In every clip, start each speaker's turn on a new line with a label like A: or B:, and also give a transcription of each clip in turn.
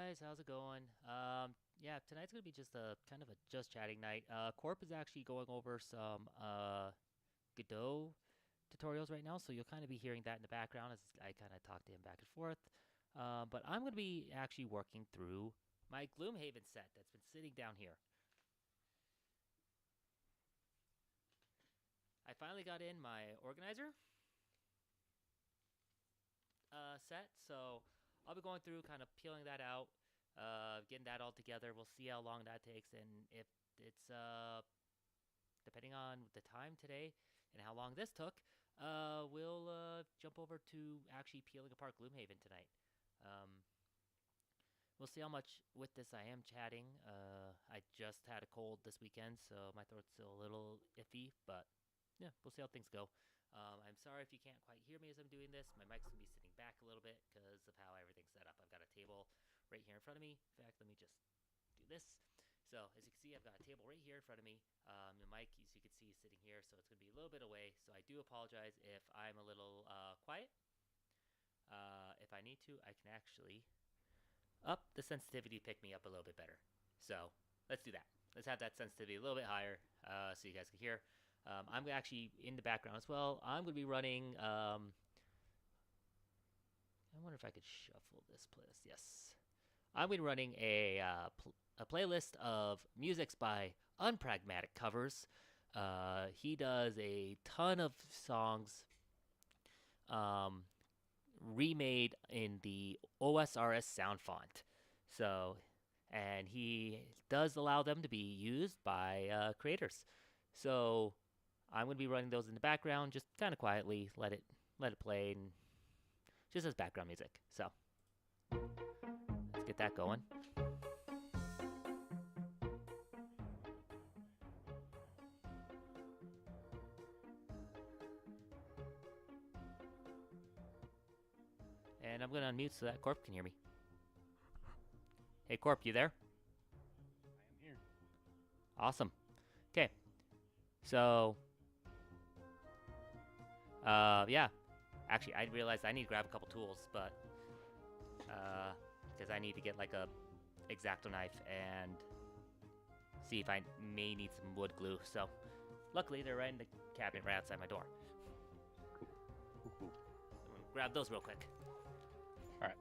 A: guys, how's it going? Yeah, tonight's gonna be just a kind of a just chatting night. Corp is actually going over some Godot tutorials right now, so you'll kind of be hearing that in the background as I kind of talk to him back and forth. But I'm gonna be actually working through my Gloomhaven set that's been sitting down here. I finally got in my organizer set, so I'll be going through kind of peeling that out, getting that all together. We'll see how long that takes, and if it's depending on the time today and how long this took, we'll jump over to actually peeling apart Gloomhaven tonight. Um, we'll see how much with this I am chatting. I just had a cold this weekend, so my throat's still a little iffy, but yeah, we'll see how things go. I'm sorry if you can't quite hear me as I'm doing this. My mic's gonna be sitting back a little bit because of how everything's set up. I've got a table right here in front of me. In fact, let me just do this. So as you can see, I've got a table right here in front of me. The mic, as you can see, is sitting here, so it's gonna be a little bit away. So I do apologize if I'm a little quiet. If I need to, I can actually up the sensitivity to pick me up a little bit better. So let's do that. Let's have that sensitivity a little bit higher so you guys can hear. I'm actually in the background as well. I'm going to be running. I wonder if I could shuffle this playlist. Yes. I'm going to be running a playlist of musics by Unpragmatic Covers. He does a ton of songs remade in the OSRS sound font. So, and he does allow them to be used by creators. So, I'm going to be running those in the background, just kind of quietly, let it play, and just as background music. So, let's get that going. And I'm going to unmute so that Corp can hear me. Hey, Corp, you there?
B: I am here.
A: Awesome. Okay. So, yeah. Actually, I realized I need to grab a couple tools, but because I need to get like a X-Acto knife and see if I may need some wood glue. So, luckily they're right in the cabinet right outside my door.
B: Cool. Cool.
A: I'm gonna grab those real quick.
B: All right.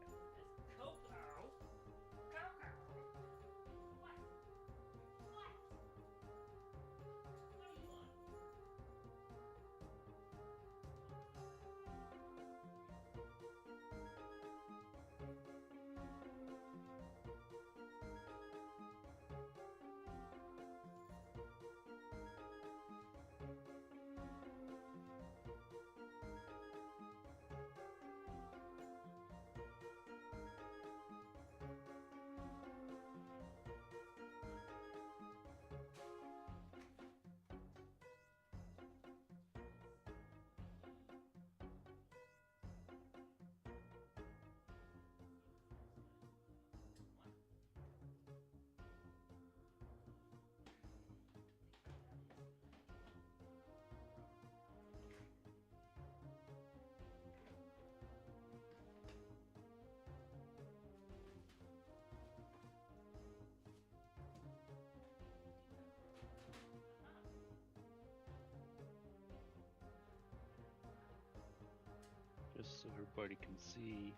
B: Just so everybody can see.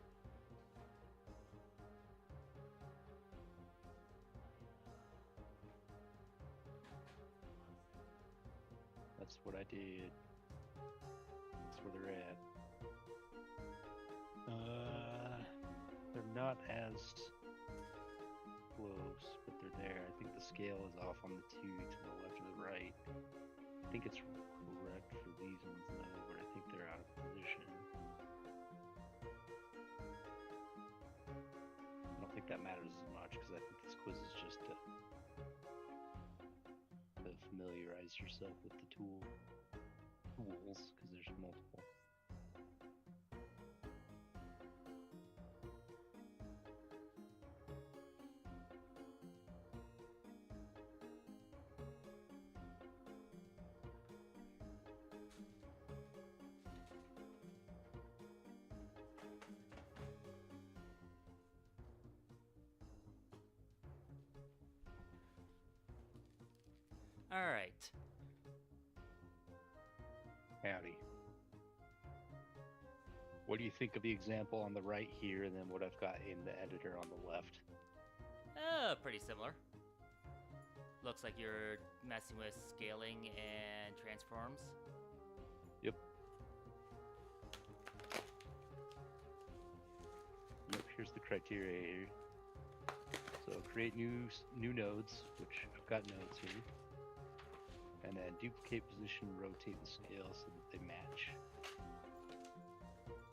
B: That's what I did. That's where they're at. They're not as close, but they're there. I think the scale is off on the two to the left or the right. I think it's correct for these ones though, but I think they're out of position. I don't think that matters as much because I think this quiz is just to familiarize yourself with the tools because there's multiple.
A: All right.
B: Howdy. What do you think of the example on the right here, and then what I've got in the editor on the left?
A: Pretty similar. Looks like you're messing with scaling and transforms.
B: Yep. Here's the criteria here. So create new nodes, which I've got nodes here, and then duplicate position, rotate the scale so that they match.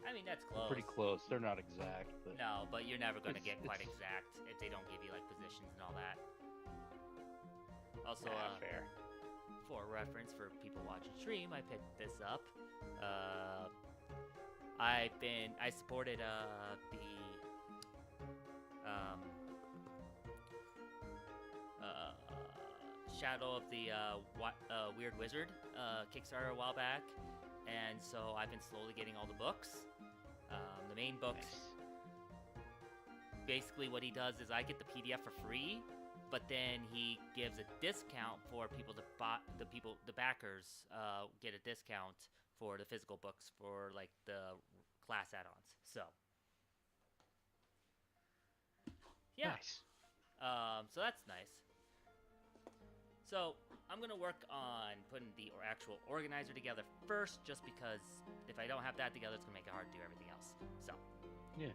A: I mean, that's close.
B: Pretty close. They're not exact, but
A: no, but you're never going to get quite exact if they don't give you like positions and all that. Also,
B: fair.
A: For reference for people watching stream, I picked this up. I supported the Shadow of the Weird Wizard Kickstarter a while back, and so I've been slowly getting all the books. The main books, basically what he does is I get the PDF for free, but then he gives a discount for people to buy. The backers get a discount for the physical books for like the class add-ons. So yeah,
B: nice.
A: So that's nice. So I'm gonna work on putting the actual organizer together first, just because if I don't have that together, it's gonna make it hard to do everything else. So
B: yeah.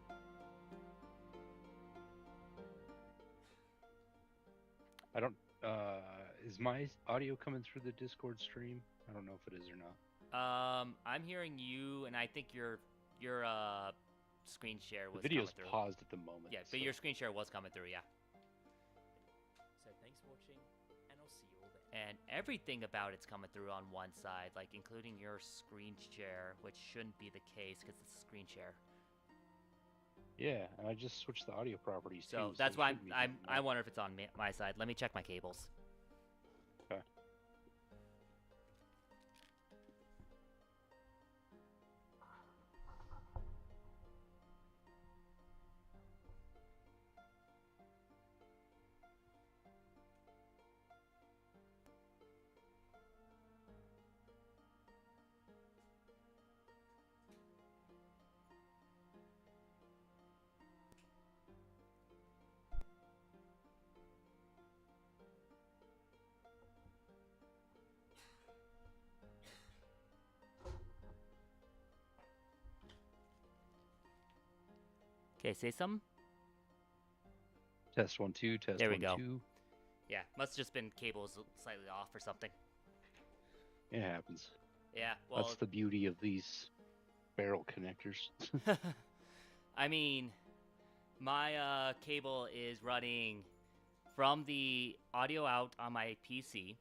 B: I don't. Is my audio coming through the Discord stream? I don't know if it is or not.
A: I'm hearing you, and I think your screen share was
B: the video's
A: coming through.
B: Paused at the moment.
A: Yeah, but your screen share was coming through. Yeah.
C: So thanks for watching, and I'll see you all then.
A: And everything about it's coming through on one side, like including your screen share, which shouldn't be the case because it's a screen share.
B: Yeah, I just switched the audio properties
A: So
B: too.
A: that's why I wonder if it's on my side. Let me check my cables.
B: Okay.
A: Okay, say something.
B: Test 1 2. Test
A: There we
B: 1
A: go.
B: 2.
A: Yeah, must have just been cables slightly off or something.
B: It happens.
A: Yeah, well,
B: That's the beauty of these barrel connectors.
A: I mean, my cable is running from the audio out on my PC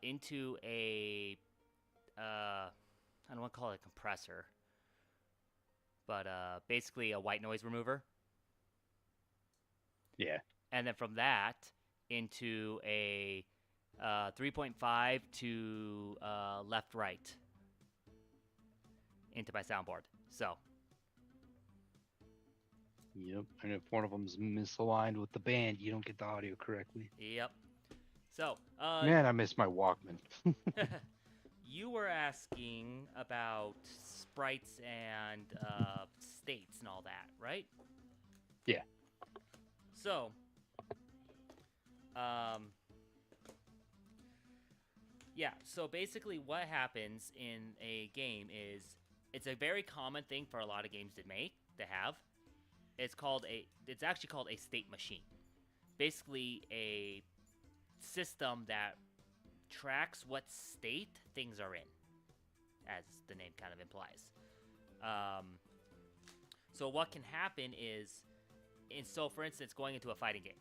A: into a I don't want to call it a compressor, but basically a white noise remover.
B: Yeah.
A: And then from that into a 3.5 to left right into my soundboard. So
B: Yep. And if one of them's misaligned with the band, you don't get the audio correctly.
A: yep. So
B: Man, I miss my Walkman.
A: you were asking about sprites and states and all that, right?
B: Yeah.
A: So, yeah, so basically what happens in a game is it's a very common thing for a lot of games to have. It's actually called a state machine. Basically a system that tracks what state things are in, as the name kind of implies. So what can happen is, for instance, going into a fighting game,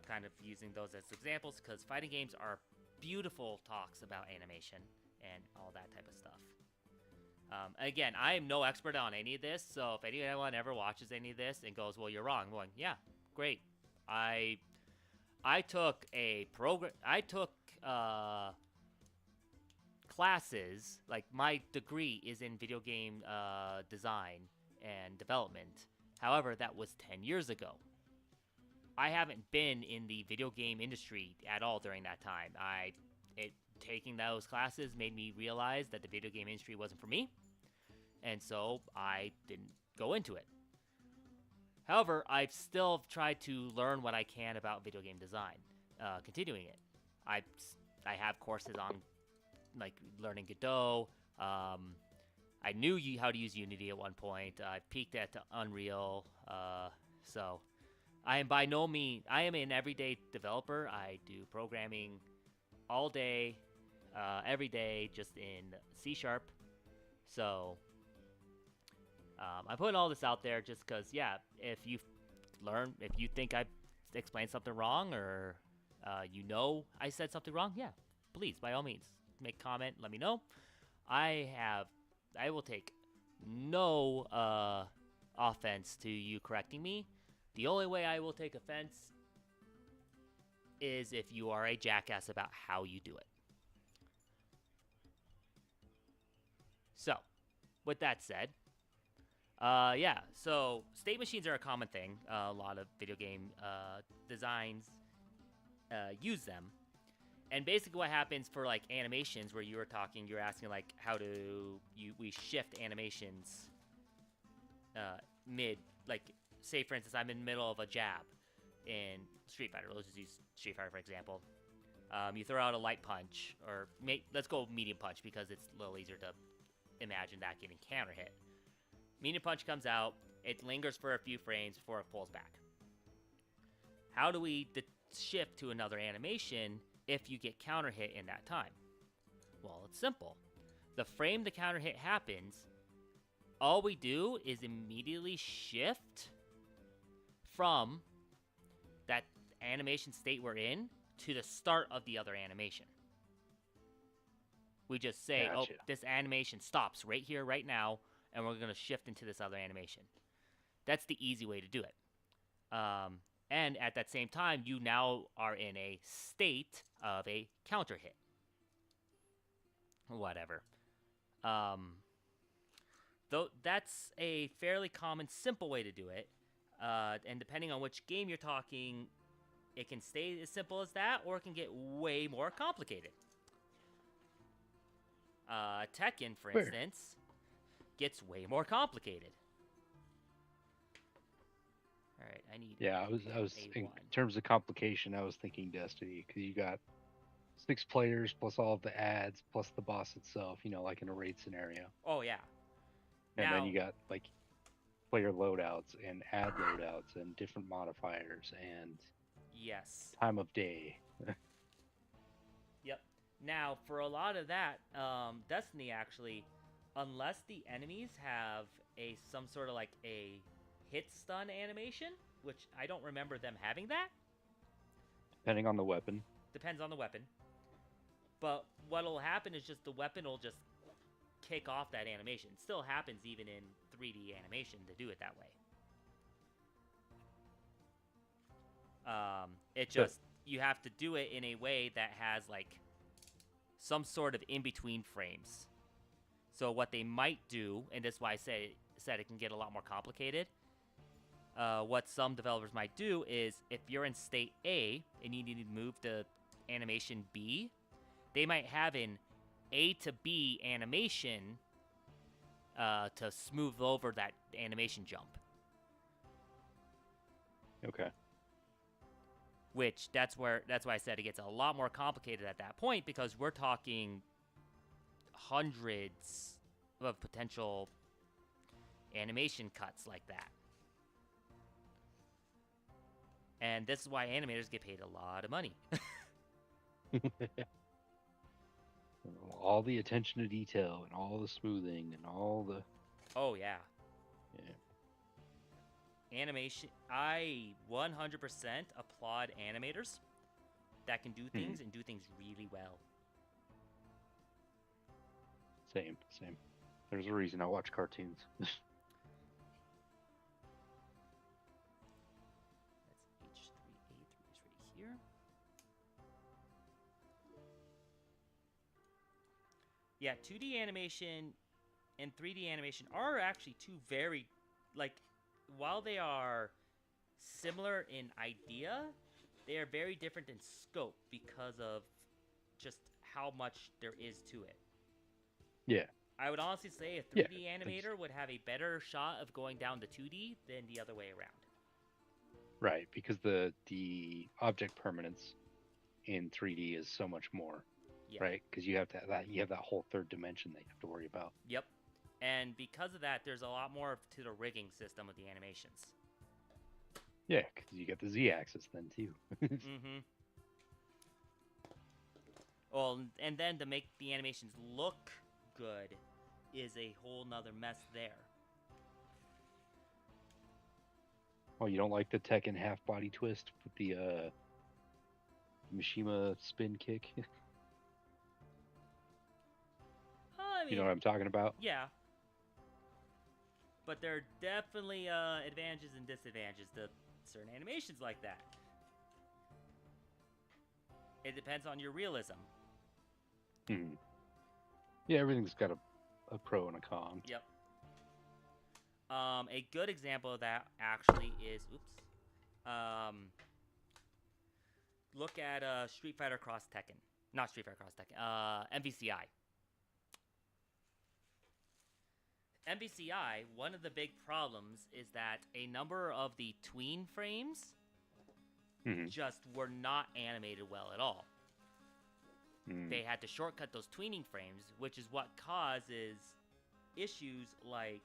A: kind of using those as examples, because fighting games are beautiful talks about animation and all that type of stuff. Again, I am no expert on any of this, so if anyone ever watches any of this and goes, well, you're wrong, I'm going, yeah, great. I took classes, like my degree is in video game design and development. However, that was 10 years ago. I haven't been in the video game industry at all during that time. I taking those classes made me realize that the video game industry wasn't for me, and so I didn't go into it. However, I've still tried to learn what I can about video game design, continuing it. I have courses on like learning Godot. I knew how to use Unity at one point. I peaked at Unreal. So I am by no means, I am an everyday developer. I do programming all day, every day, just in C#. So I'm putting all this out there just because, yeah, if you think I explained something wrong, or I said something wrong, yeah, please, by all means, make comment, let me know. I will take no offense to you correcting me. The only way I will take offense is if you are a jackass about how you do it. So, with that said, yeah, so state machines are a common thing. A lot of video game designs use them. And basically what happens for like animations, where you were asking like how do we shift animations mid, like say for instance I'm in the middle of a jab in Street Fighter. Let's just use Street Fighter for example. You throw out a light punch, or let's go medium punch because it's a little easier to imagine that getting counter hit. Medium punch comes out, it lingers for a few frames before it pulls back. How do we shift to another animation if you get counter hit in that time? Well, it's simple. The frame the counter hit happens, all we do is immediately shift from that animation state we're in to the start of the other animation. We just say,
B: Gotcha.
A: oh, this animation stops right here, right now, and we're going to shift into this other animation. That's the easy way to do it. And at that same time, you now are in a state of a counter hit. Whatever. Though that's a fairly common, simple way to do it. And depending on which game you're talking, it can stay as simple as that, or it can get way more complicated. Tekken, for instance, gets way more complicated. All right, I need.
B: Yeah, I was in terms of complication, I was thinking Destiny, because you got 6 players plus all of the ads plus the boss itself. Like in a raid scenario.
A: Oh yeah.
B: And then you got like player loadouts and ad loadouts and different modifiers and
A: yes,
B: time of day.
A: Yep. Now, for a lot of that, Destiny actually, unless the enemies have some sort of like a hit stun animation, which I don't remember them having that.
B: Depending on the weapon.
A: Depends on the weapon. But what'll happen is just the weapon will just kick off that animation. It still happens even in 3D animation to do it that way. It just, you have to do it in a way that has like some sort of in-between frames. So what they might do, and that's why I said it can get a lot more complicated, what some developers might do is if you're in state A and you need to move to animation B, they might have an A to B animation to smooth over that animation jump.
B: Okay.
A: Which that's why I said it gets a lot more complicated at that point, because we're talking hundreds of potential animation cuts like that. And this is why animators get paid a lot of money.
B: All the attention to detail and all the smoothing and all the...
A: Oh, yeah.
B: Yeah.
A: Animation, I 100% applaud animators that can do things and do things really well.
B: Same. There's a reason I watch cartoons.
A: That's H3A3 is right here. Yeah, 2D animation and 3D animation are actually two very, like, while they are similar in idea, they are very different in scope because of just how much there is to it.
B: Yeah.
A: I would honestly say a
B: Yeah,
A: 3D animator would have a better shot of going down to 2D than the other way around.
B: Right, because the object permanence in 3D is so much more,
A: Yeah.
B: right? Because you have that whole third dimension that you have to worry about.
A: Yep. And because of that, there's a lot more to the rigging system of the animations.
B: Yeah, because you get the Z-axis then too.
A: Mm-hmm. Well, and then to make the animations look good is a whole nother mess there.
B: Oh, you don't like the Tekken half body twist with the Mishima spin kick?
A: I mean,
B: You know what I'm talking about?
A: yeah. But there are definitely advantages and disadvantages to certain animations like that. It depends on your realism.
B: Hmm. Yeah, everything's got a pro and a con.
A: Yep. A good example of that actually is, look at Street Fighter Cross Tekken. Not Street Fighter Cross Tekken. MVCI. MVCI, one of the big problems is that a number of the tween frames just were not animated well at all. They had to shortcut those tweening frames, which is what causes issues like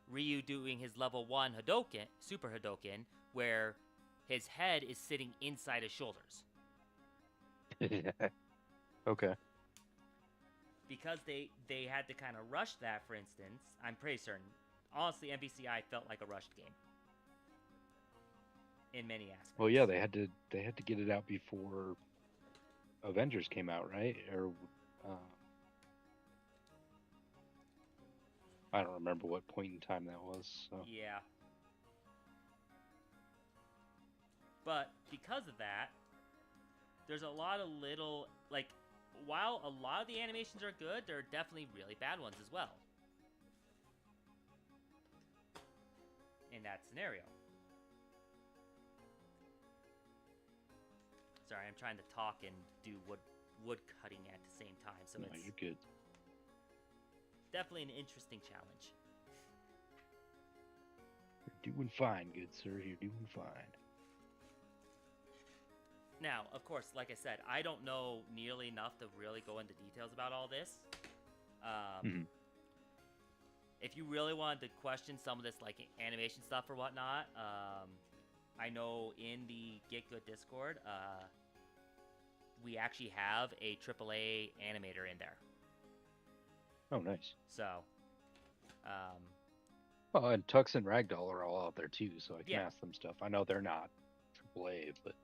A: Ryu doing his level 1 Hadoken, Super Hadoken, where his head is sitting inside his shoulders.
B: Okay.
A: Because they had to kind of rush that, for instance, I'm pretty certain. Honestly, MVCI felt like a rushed game. In many aspects.
B: Well, yeah, they had to get it out before Avengers came out, right? Or I don't remember what point in time that was. So.
A: Yeah. But because of that, there's a lot of little, like, while a lot of the animations are good, there are definitely really bad ones as well. In that scenario. Sorry, I'm trying to talk and do wood cutting at the same time, so
B: No,
A: it's
B: you're good.
A: definitely an interesting challenge.
B: You're doing fine, good sir. You're doing fine.
A: Now, of course, like I said, I don't know nearly enough to really go into details about all this. If you really wanted to question some of this, like, animation stuff or whatnot, I know in the Get Good Discord, we actually have a AAA animator in there.
B: Oh, nice.
A: So,
B: Oh, and Tux and Ragdoll are all out there too, so I can
A: Yeah.
B: ask them stuff. I know they're not AAA, but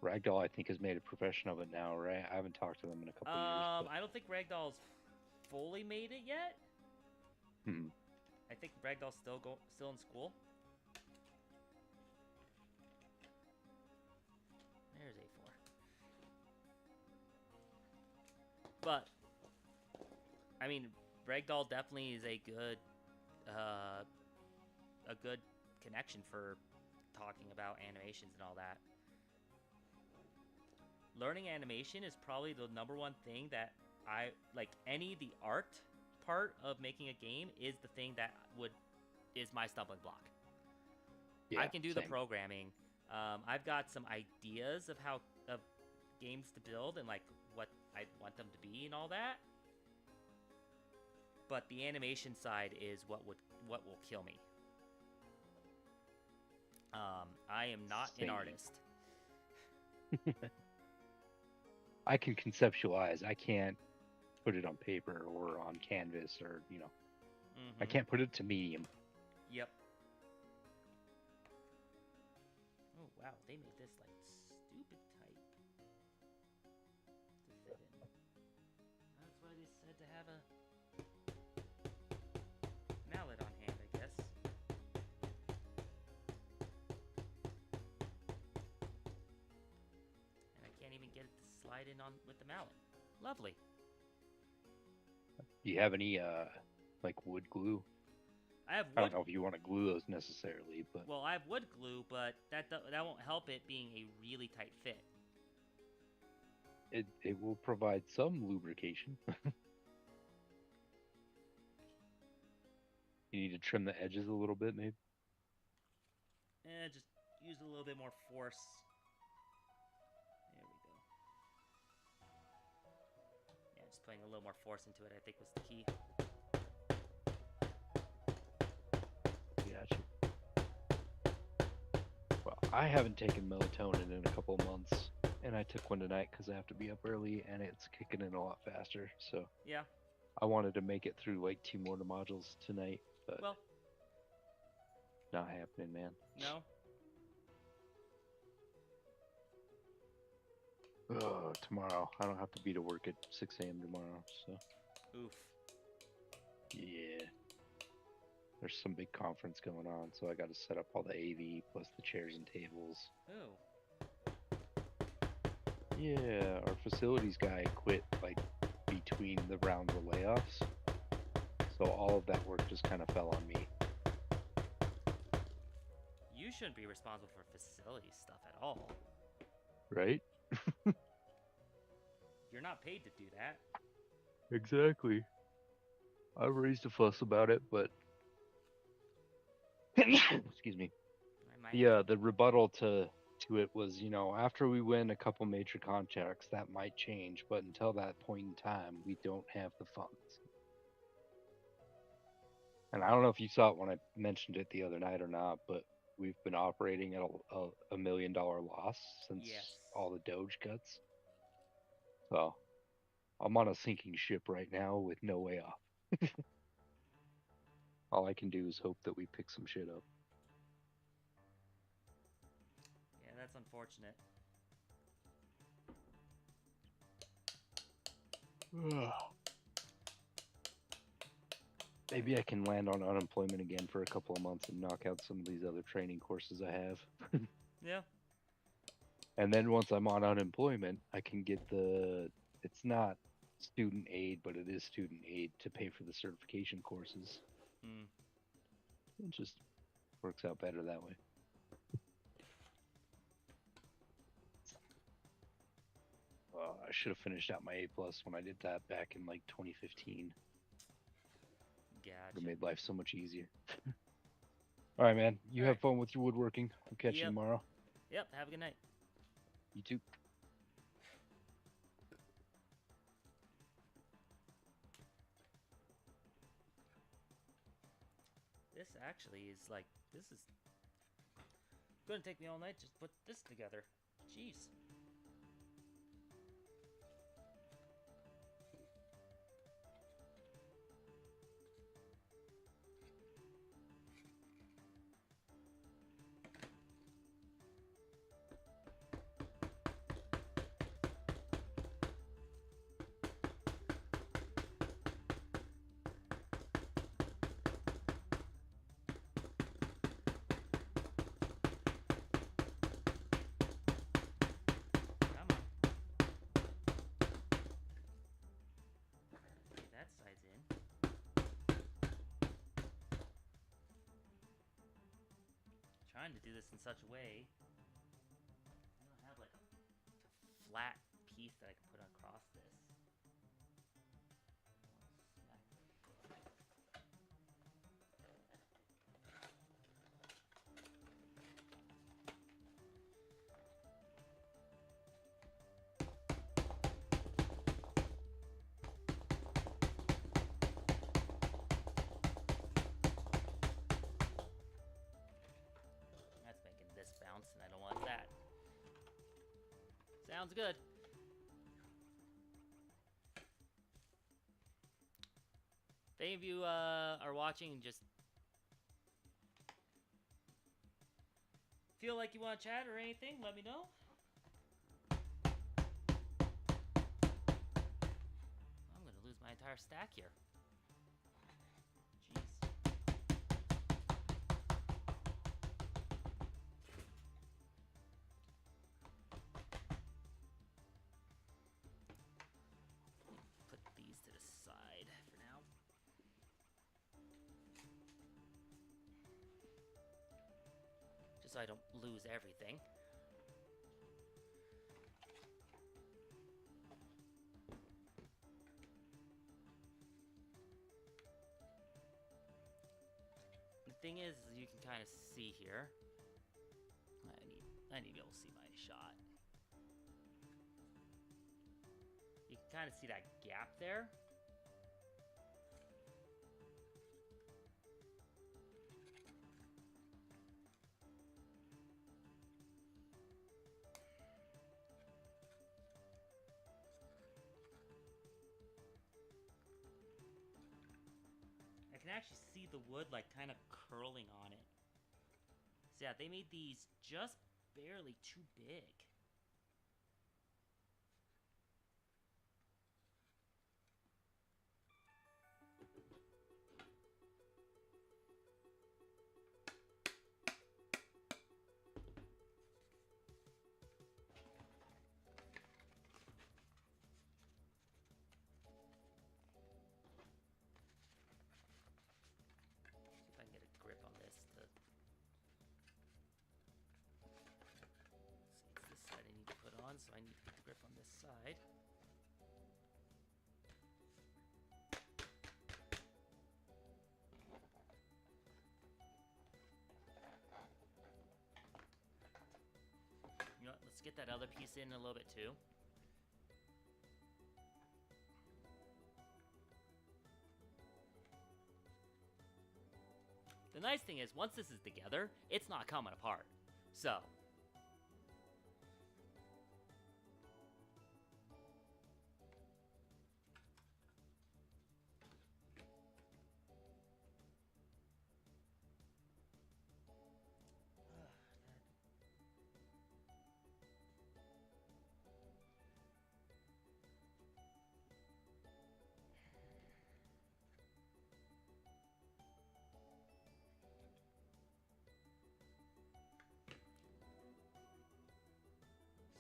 B: Ragdoll, I think, has made a profession of it now, right? I haven't talked to them in a couple years. But...
A: I don't think Ragdoll's fully made it yet. I think Ragdoll's still in school. There's A4. But I mean, Ragdoll definitely is a good connection for talking about animations and all that. Learning animation is probably the number one thing that I like. The art part of making a game is the thing that is my stumbling block.
B: Yeah,
A: I can do
B: same.
A: the programming. I've got some ideas of games to build and like what I want them to be and all that. But the animation side is what will kill me. I am not
B: Same.
A: an artist.
B: I can conceptualize. I can't put it on paper or on canvas or, I can't put it to medium.
A: Yep. Oh, wow. They made this, like, stupid tight to fit in. That's why they said to have a mallet on hand, I guess. And I can't even get it to slide in on with the mallet. Lovely.
B: Do you have any, like, wood glue?
A: I have
B: I
A: wood.
B: don't know if you want to glue those necessarily, but...
A: Well, I have wood glue, but that won't help it being a really tight fit.
B: it will provide some lubrication. You need to trim the edges a little bit, maybe.
C: Just use a little bit more force. There we go. Yeah, just putting a little more force into it, I think, was the key.
B: Gotcha. Well, I haven't taken melatonin in a couple of months, and I took one tonight because I have to be up early, and it's kicking in a lot faster. So
C: Yeah.
B: I wanted to make it through like 2 more modules tonight, but
C: Well,
B: not happening, man.
C: no.
B: Oh, tomorrow. I don't have to be to work at 6 a.m. tomorrow, so
C: Oof.
B: yeah. There's some big conference going on, so I got to set up all the AV plus the chairs and tables.
C: Oh.
B: Yeah, our facilities guy quit like between the rounds of layoffs, so all of that work just kind of fell on me.
C: You shouldn't be responsible for facility stuff at all.
B: Right?
C: You're not paid to do that.
B: Exactly. I raised a fuss about it, but excuse me.
C: I might
B: Yeah, the rebuttal to it was, after we win a couple major contracts, that might change, but until that point in time, we don't have the funds. And I don't know if you saw it when I mentioned it the other night or not, but we've been operating at a $1 million loss since
C: Yes.
B: all the Doge cuts. So I'm on a sinking ship right now with no way off. All I can do is hope that we pick some shit up.
C: Yeah, that's unfortunate.
B: Maybe I can land on unemployment again for a couple of months and knock out some of these other training courses I have.
C: Yeah.
B: And then once I'm on unemployment, I can get it's not student aid, but it is student aid to pay for the certification courses.
C: Hmm.
B: It just works out better that way. I should have finished out my A+ when I did that back in like 2015. It
C: Gotcha.
B: made life so much easier. All right, man. You
C: All
B: have
C: right.
B: fun with your woodworking. I'll catch you
C: Yep.
B: tomorrow.
C: Yep, have a good night.
B: You too.
C: This actually is like, this is gonna take me all night just to put this together. Jeez. Come on. Okay, that side's in. Trying to do this in such a way I don't have like a flat piece that I can put across this. That's making this bounce, and I don't want that. Sounds good. If any of you are watching and just feel like you want to chat or anything, let me know. I'm going to lose my entire stack here. Jeez. Put these to the side for now. Just so I don't lose everything.
A: thing is, you can kind of see here. I need to be able to see my shot. You can kind of see that gap there. I can actually see the wood like kind of curling on it. So yeah, they made these just barely too big. See if I can get a grip on this to... See, it's this side I need to put on, so I need to get the grip on this side. You know what, let's get that other piece in a little bit too. The nice thing is, once this is together, it's not coming apart. So,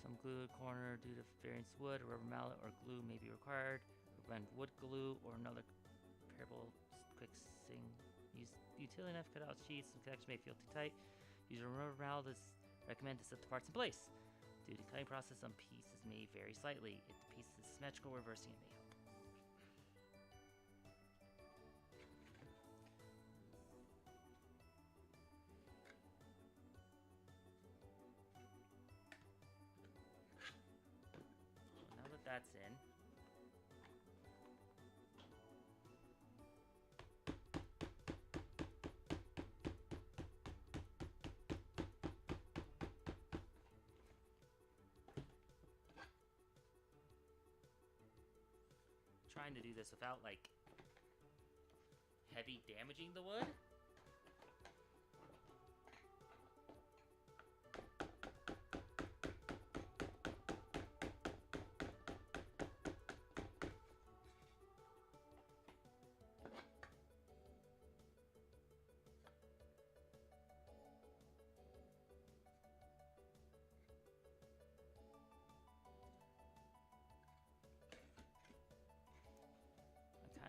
A: some glue at corner due to variance wood, a rubber mallet, or glue may be required. Recommend wood glue or another comparable quick sing. Use utility knife cut out sheets. Some connections may feel too tight. Use a rubber mallet is recommended to set the parts in place. Due to cutting process, some pieces may vary slightly. If the piece is symmetrical, reversing it may help. Now that that's in, trying to do this without like heavy damaging the wood.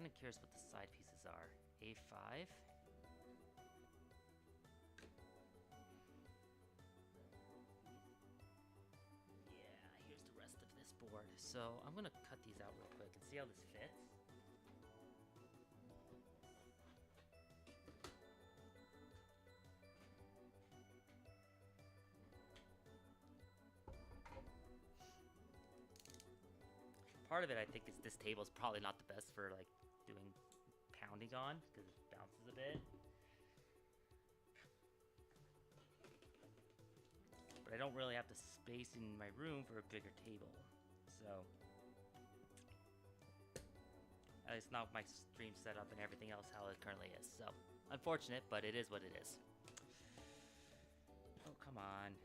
A: I'm kind of curious what the side pieces are. A5. Yeah, here's the rest of this board. So I'm gonna cut these out real quick and see how this fits. Part of it, I think, is this table is probably not the best for like doing pounding on because it bounces a bit. But I don't really have the space in my room for a bigger table, so at least not my stream setup and everything else how it currently is. So unfortunate, but it is what it is. Oh, come on.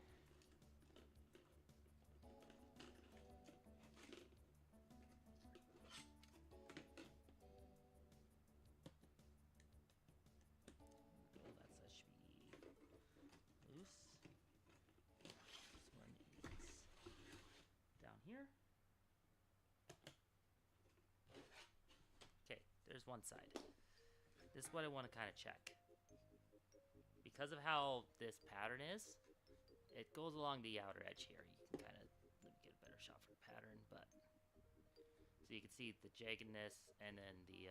A: Here. Okay, there's one side. This is what I want to kind of check. Because of how this pattern is, it goes along the outer edge here. You can kind of, let me get a better shot for the pattern, but so you can see the jaggedness and then the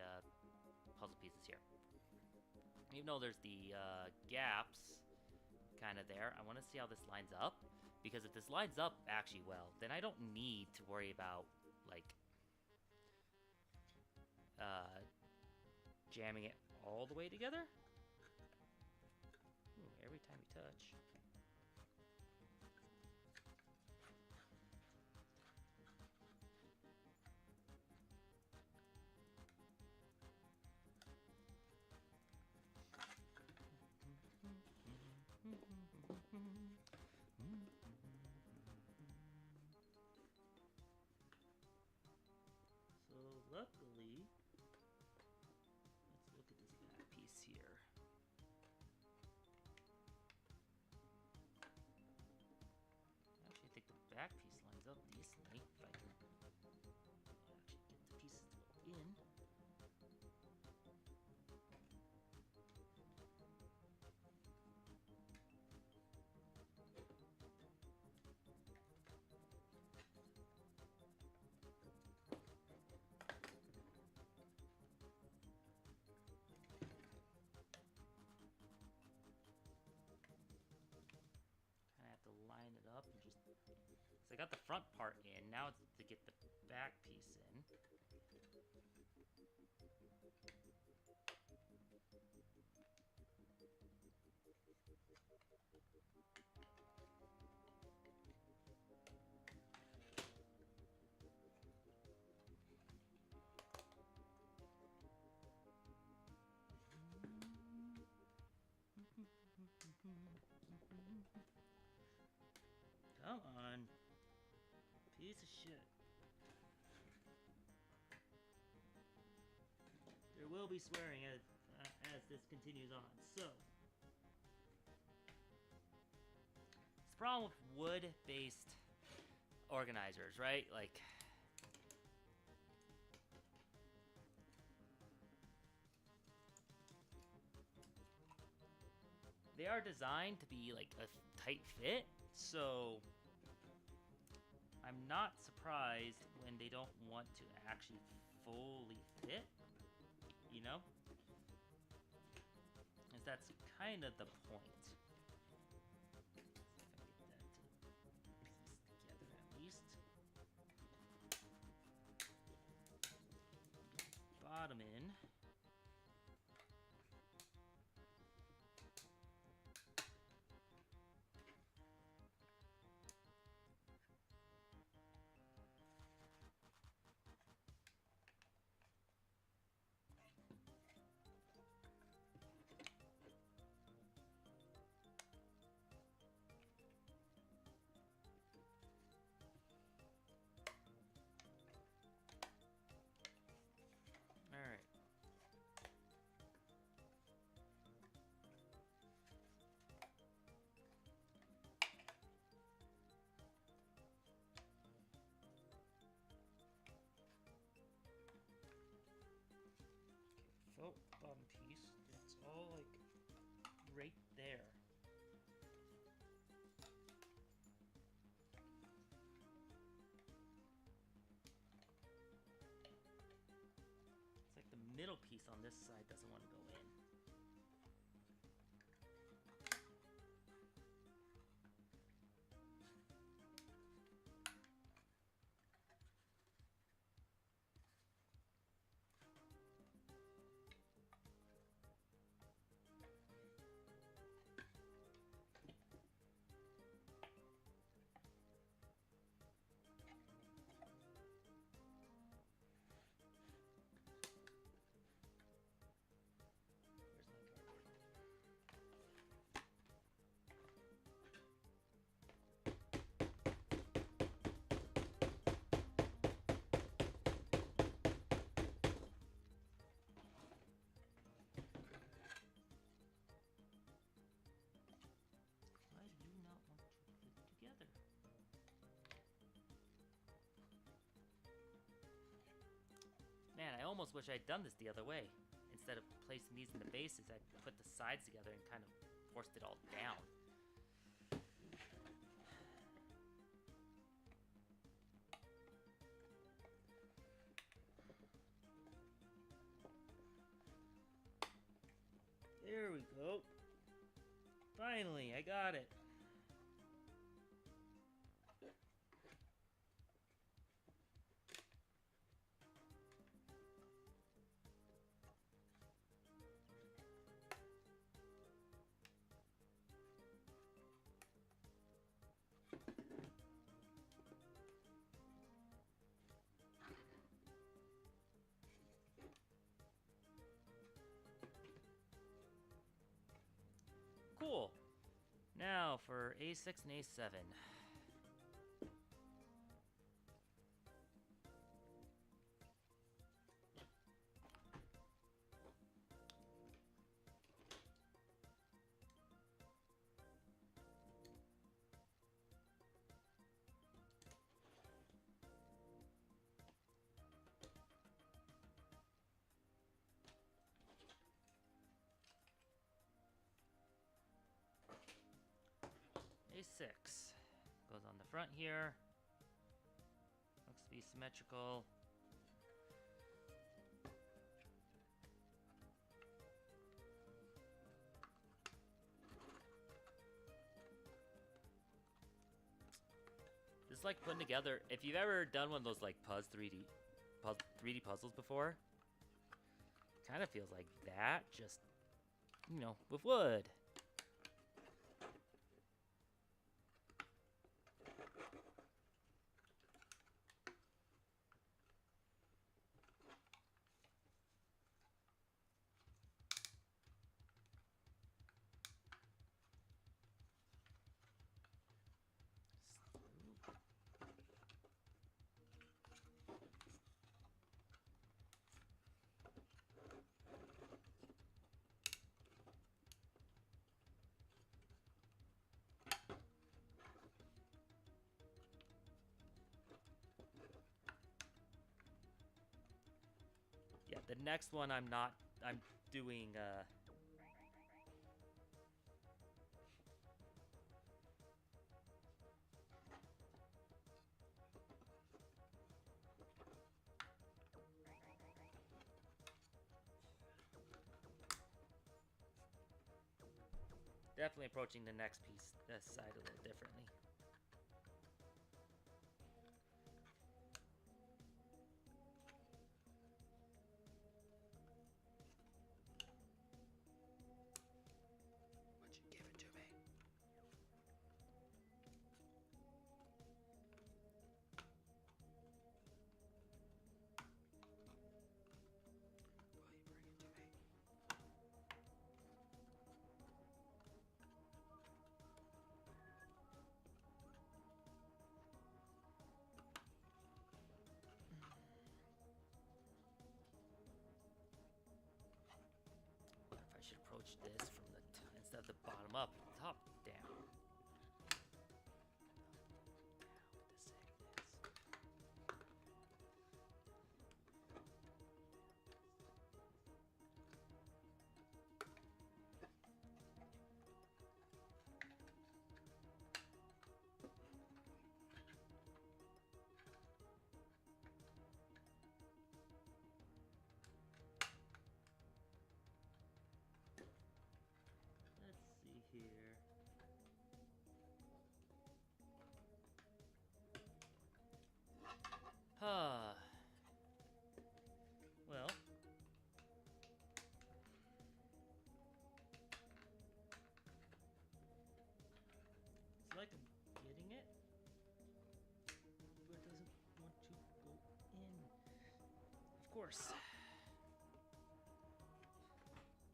A: puzzle pieces here. even though there's the gaps kind of there, I want to see how this lines up. Because if this lines up actually well, then I don't need to worry about, like, jamming it all the way together. Ooh, every time you touch. So luckily, let's look at this back piece here. Actually, I think the back piece lines up decently. If I can actually get the pieces to go in. Kind of have to line it up and just. So I got the front part in. Now it's to get the back piece in. Come on. Piece of shit. There will be swearing as this continues on. So, it's the problem with wood-based organizers, right? Like, they are designed to be like a tight fit, so I'm not surprised when they don't want to actually fully fit, you know? Because that's kind of the point. Let's see if I can get that to piece together at least. Bottom in. Alright. Felt bottom piece. It's all like right there. It's like the middle piece on this side doesn't want to go in. Where's my cardboard? Why do you not want to fit together? Man, I almost wish I'd done this the other way. Instead of placing these in the bases, I put the sides together and kind of forced it all down. There
C: Finally, I got it. Cool. Now for A6 and A7. A6 goes on the front here. Looks to be symmetrical. This is like putting together. If you've ever done one of those like 3D puzzles before, kind of feels like that, just with wood. Yeah, the next one I'm doing definitely approaching the next piece, this side a little differently.
D: Would you give it to me? Will you bring it to me?
C: What if I should approach this from the instead of the bottom up, top down? Let's see here. Huh. Well. It's like I'm getting it, but it doesn't want to go in. Of course.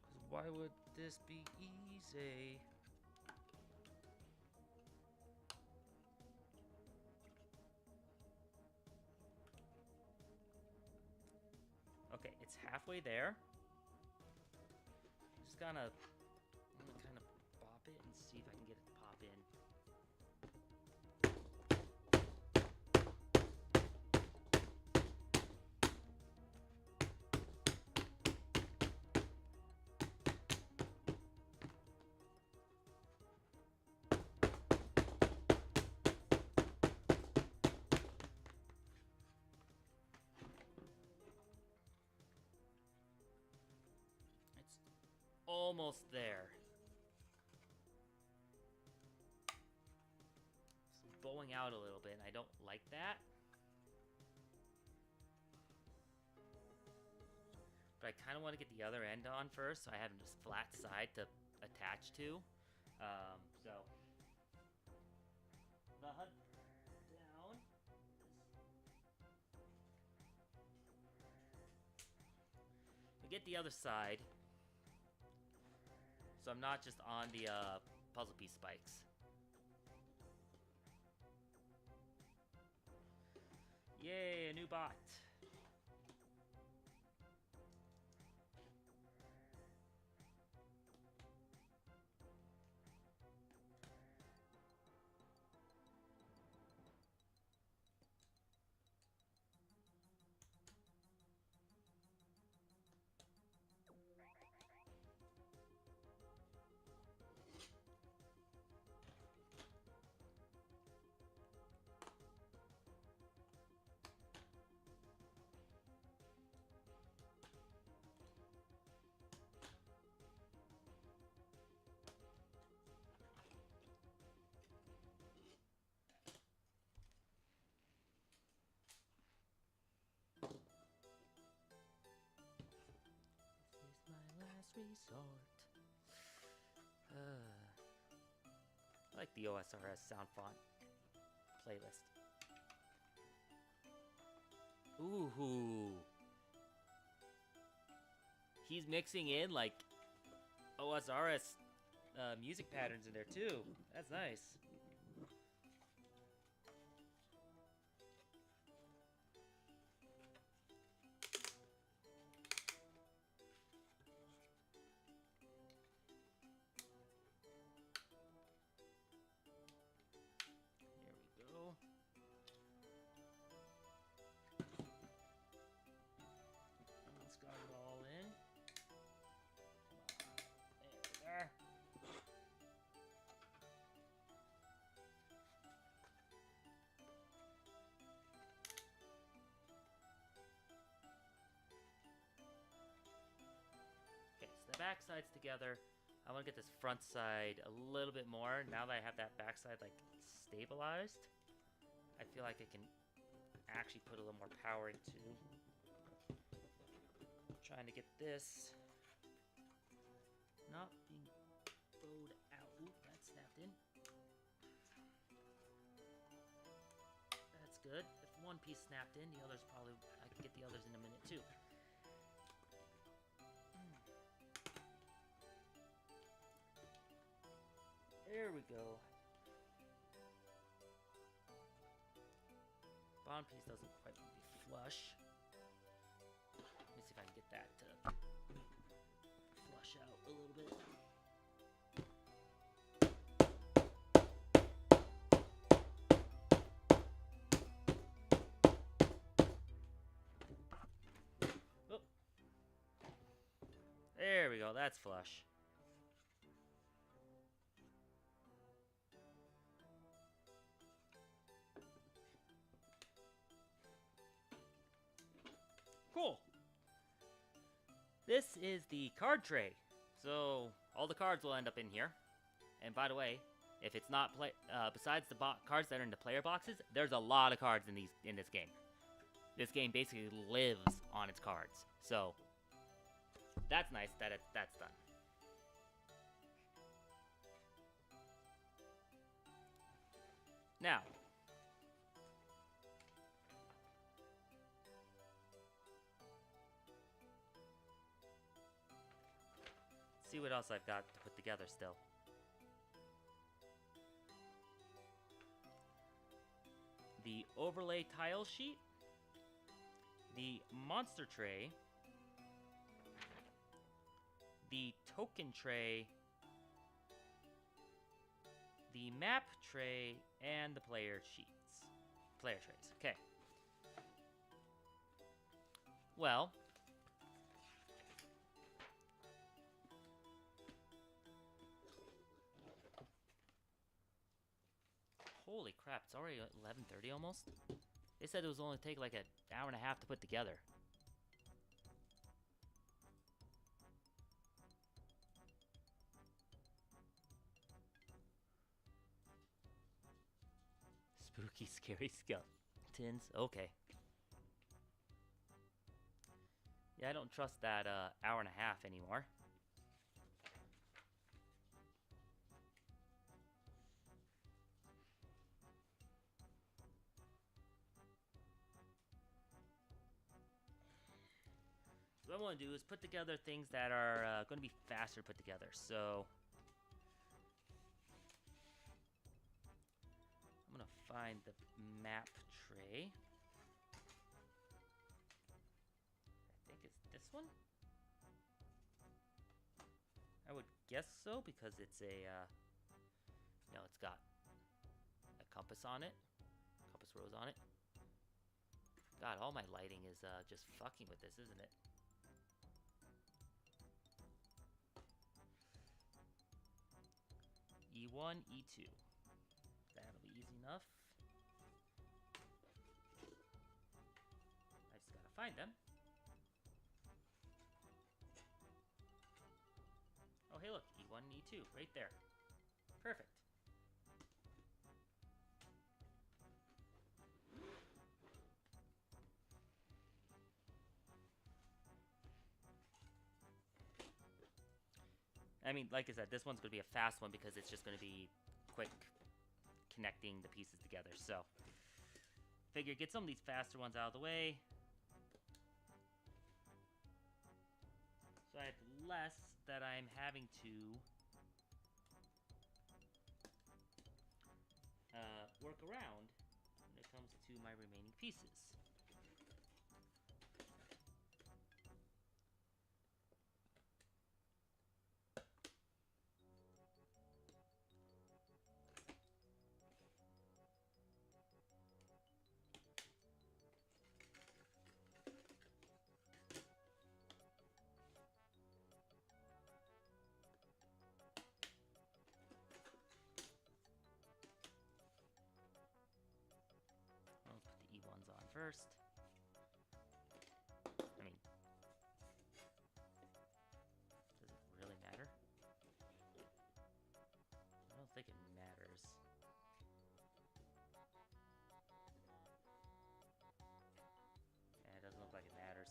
C: 'Cause why would this be easy? Okay, it's halfway there. Just I'm gonna kind of bop it and see if I can get it to pop in. It's almost there.
A: going out a little bit, and I don't like that. But I kind of want to get the other end on first, so I have this flat side to attach to. So the HUD down. We get the other side, so I'm not just on the puzzle piece spikes. Yay, a new bot. Resort. I like the OSRS sound font playlist. Ooh. He's mixing in like OSRS music patterns in there too. That's nice. The back side's together. I want to get this front side a little bit more. Now that I have that back side like stabilized, I feel like I can actually put a little more power into trying to get this not being bowed out. Oop, that snapped in. That's good. If one piece snapped in, the others probably, I can get the others in a minute too. There we go. Bottom piece doesn't quite be flush. Let me see if I can get that to flush out a little bit. Oh. There we go, that's flush. Cool. This is the card tray. So all the cards will end up in here. And by the way, if it's not besides the cards that are in the player boxes, there's a lot of cards in this game. This game basically lives on its cards. So that's nice that that's done. Now, see what else I've got to put together still. The overlay tile sheet, the monster tray, the token tray, the map tray, and the player trays. Okay. Well, holy crap, it's already 11:30 almost. They said it was only take like an hour and a half to put together.
C: Spooky, scary skeletons. Okay. Yeah, I don't trust that hour and a half anymore. So what I want to do is put together things that are going to be faster put together. So I'm going to find the map tray. I think it's this one. I would guess so because it's a, it's got a compass on it. Compass rose on it. God, all my lighting is just fucking with this, isn't it? E1, E2. That'll be easy enough. I just gotta find them. Oh, hey, look, E1 and E2, right there. Perfect. I mean, like I said, this one's going to be a fast one because it's just going to be quick connecting the pieces together. So, figure get some of these faster ones out of the way. So I have less that I'm having to work around when it comes to my remaining pieces. First. I mean, does it really matter? I don't think it matters. Yeah, it doesn't look like it matters.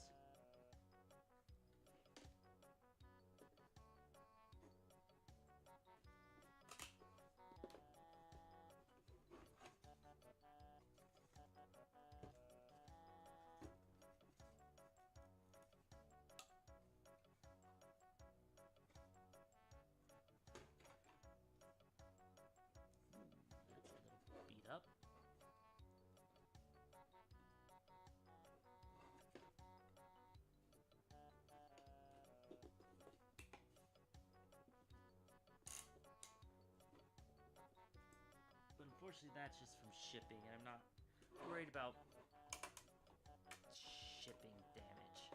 C: Up. But unfortunately, that's just from shipping, and I'm not worried about shipping damage.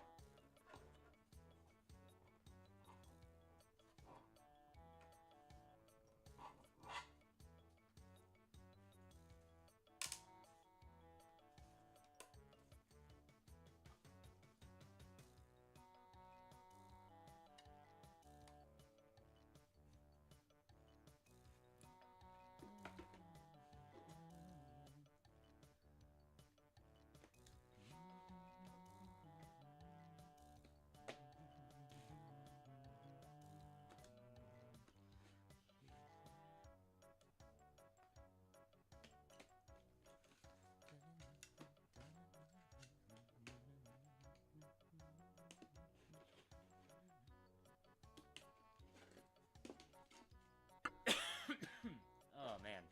C: Oh man.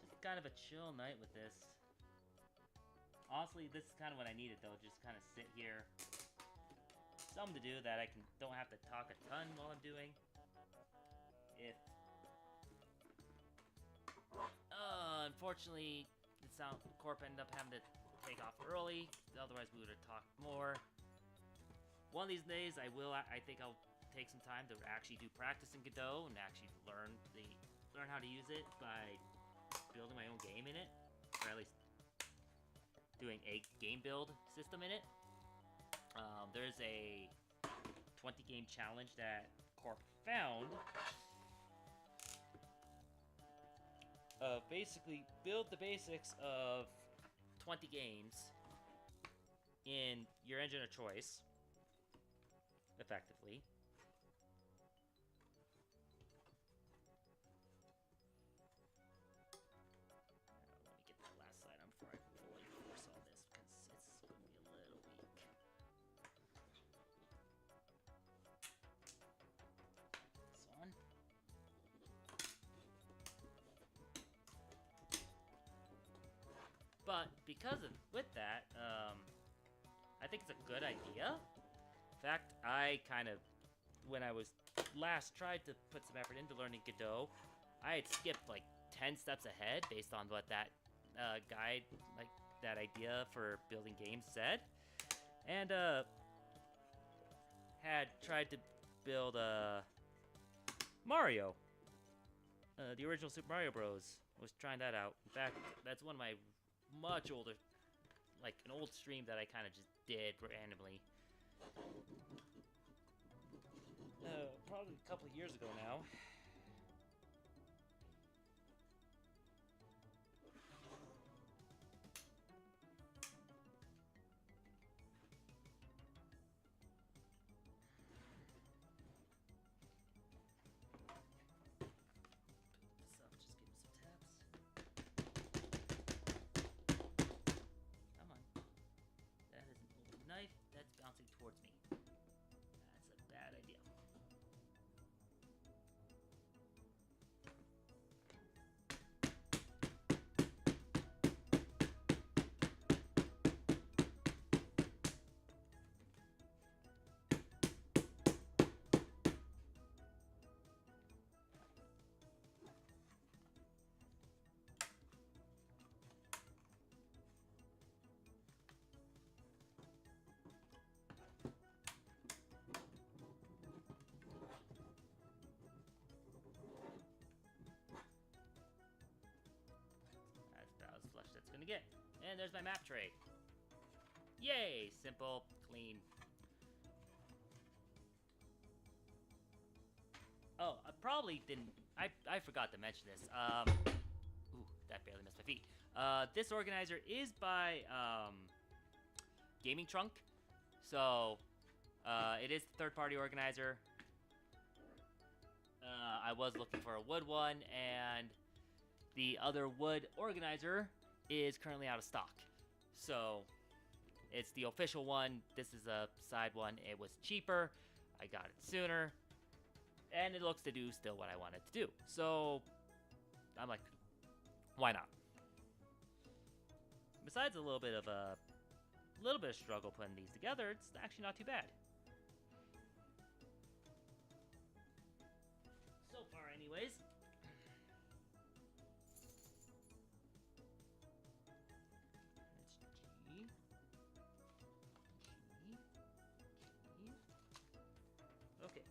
C: Just kind of a chill night with this. Honestly, this is kind of what I needed though, just kind of sit here. Something to do that I don't have to talk a ton while I'm doing. If unfortunately, Corp ended up having to take off early, otherwise we would have talked more. One of these days I think I'll take some time to actually do practice in Godot and actually learn how to use it by building my own game in it, or at least doing a game build system in it. There's a 20 game challenge that Corp found basically build the basics of 20 games in your engine of choice, effectively. Let me get that last slide on before I fully force all this, because it's going to be a little weak. This one. But because of with that, I think it's a good idea. In fact, I kind of, when I was last tried to put some effort into learning Godot, I had skipped like 10 steps ahead based on what that guide, like that idea for building games said, and had tried to build Mario, the original Super Mario Bros. Was trying that out. In fact, that's one of my much older, like an old stream that I kind of just did randomly. Probably a couple of years ago now. Come on. That is an old knife that's bouncing towards me. That's a bad idea. That's about as flush that's gonna get. And there's my map tray. Yay! Simple, clean. Oh, I probably didn't. I forgot to mention this. Ooh, that barely missed my feet. This organizer is by Gaming Trunk, so it is the third-party organizer. I was looking for a wood one, and the other wood organizer is currently out of stock. So it's the official one. This is a side one. It was cheaper. I got it sooner. And it looks to do still what I wanted to do. So I'm like, why not? Besides a little bit of struggle putting these together, it's actually not too bad. So far, anyways. Okay.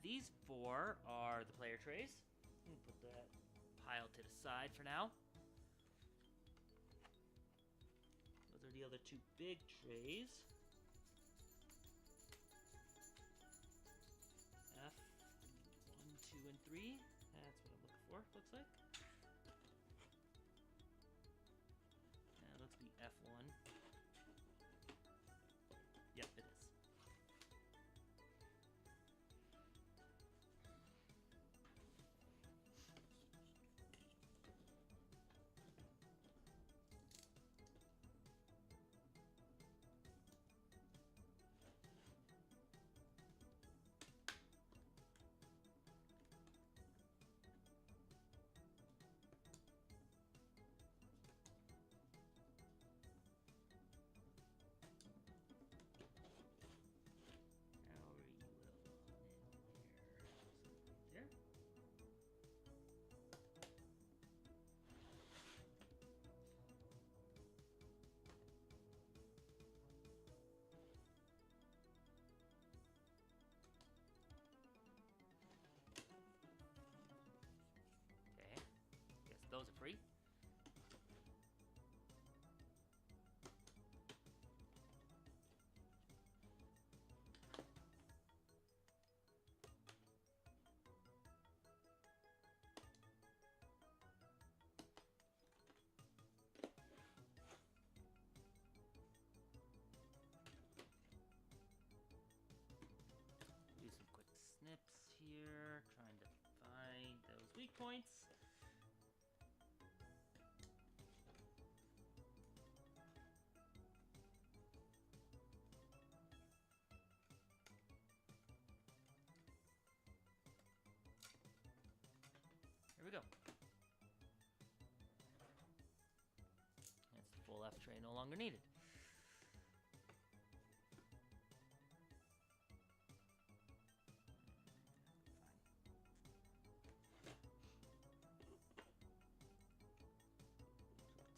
C: These four are the player trays. Put that pile to the side for now. Those are the other two big trays. F1, 2, and 3. That's what I'm looking for, looks like. Now let's be F1. Yep, it is. Those are free. points. Here we go. That's the full F tray no longer needed.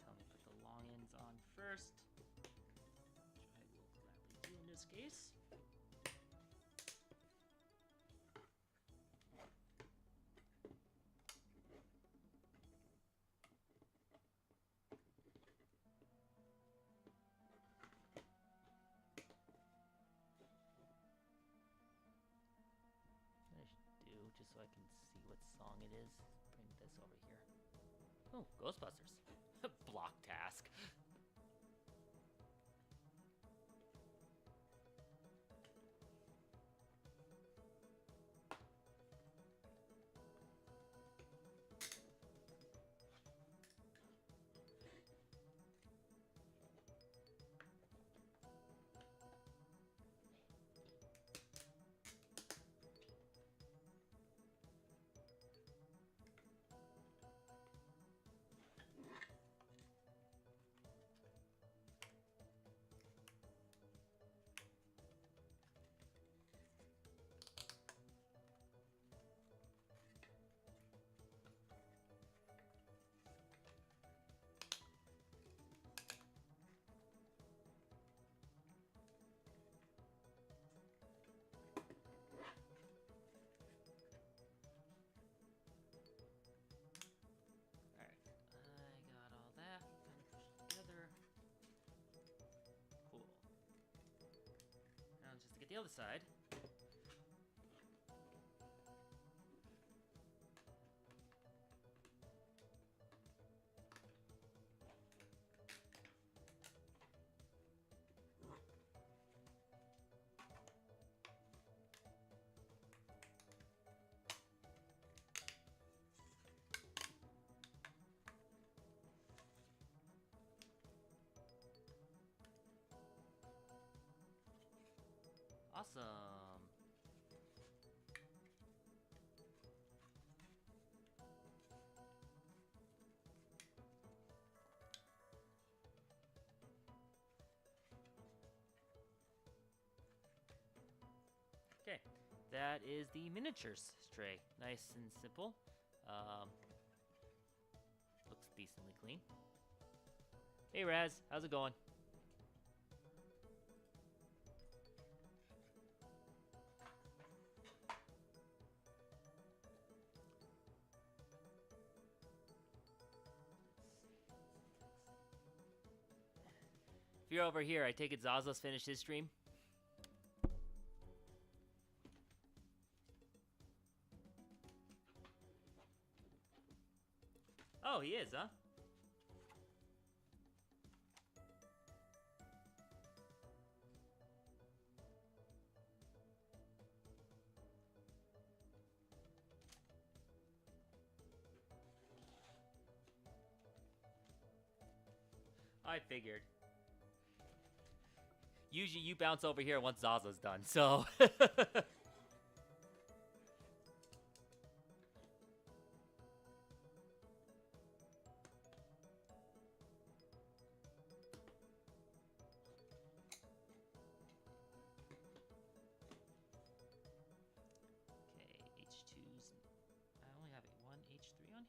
C: Tell me put the long ends on first, which I will gladly do in this case. Just so I can see what song it is. Bring this over here. Oh, Ghostbusters. Block task. The other side. Awesome. Okay, that is the miniatures tray. Nice and simple. Looks decently clean. Hey Raz, how's it going? If you're over here, I take it Zaza's finished his stream? Oh, he is, huh? I figured. Usually you bounce over here once Zaza's done, so...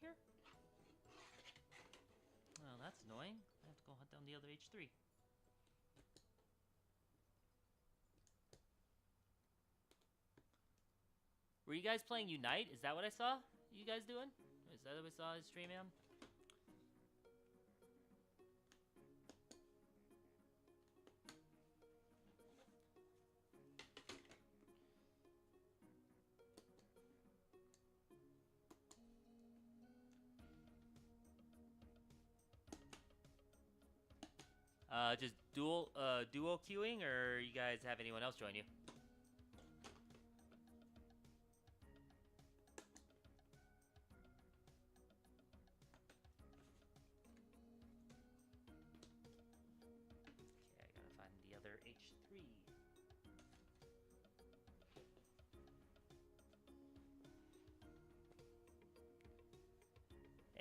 C: Here? Well, that's annoying. I have to go hunt down the other H3. Were you guys playing Unite? Is that what I saw you guys doing? Is that what I saw his stream on? Just duo queuing, or you guys have anyone else join you?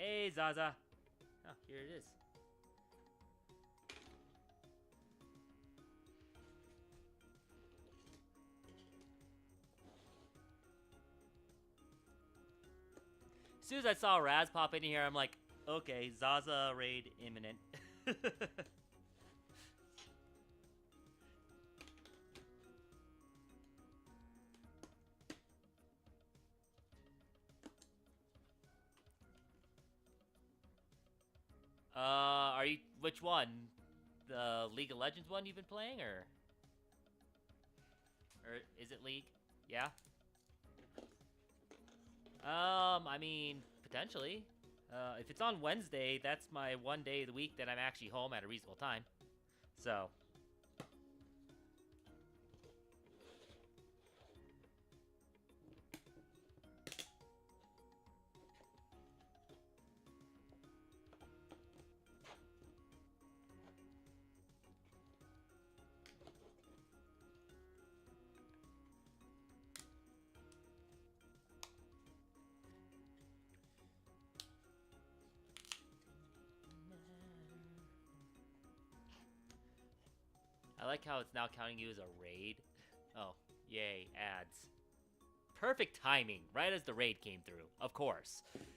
C: Hey, Zaza. Oh, here it is. As soon as I saw Raz pop in here, I'm like, okay, Zaza raid imminent. Are you, which one? The League of Legends one you've been playing, or is it League? Yeah. I mean, potentially. If it's on Wednesday, that's my one day of the week that I'm actually home at a reasonable time. So. I like how it's now counting you as a raid. Oh, yay, ads. Perfect timing, right as the raid came through, of course. Come on.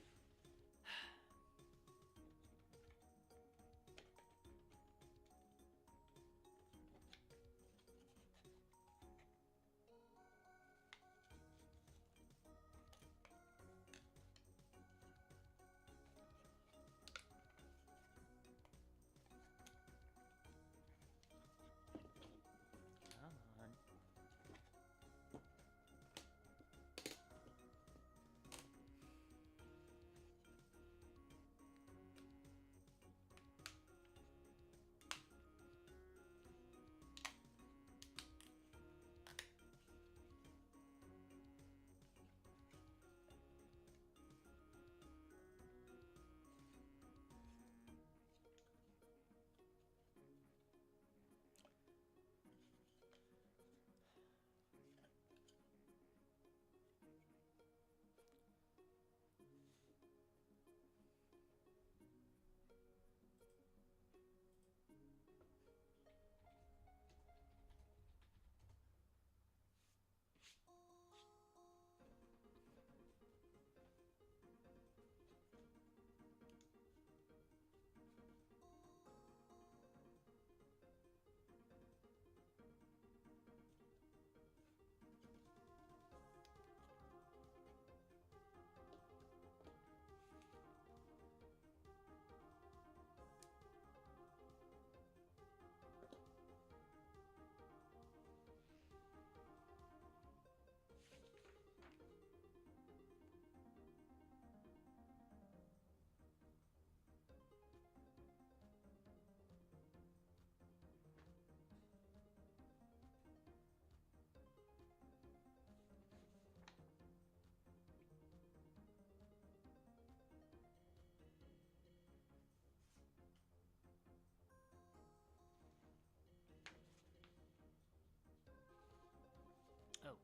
C: Oh.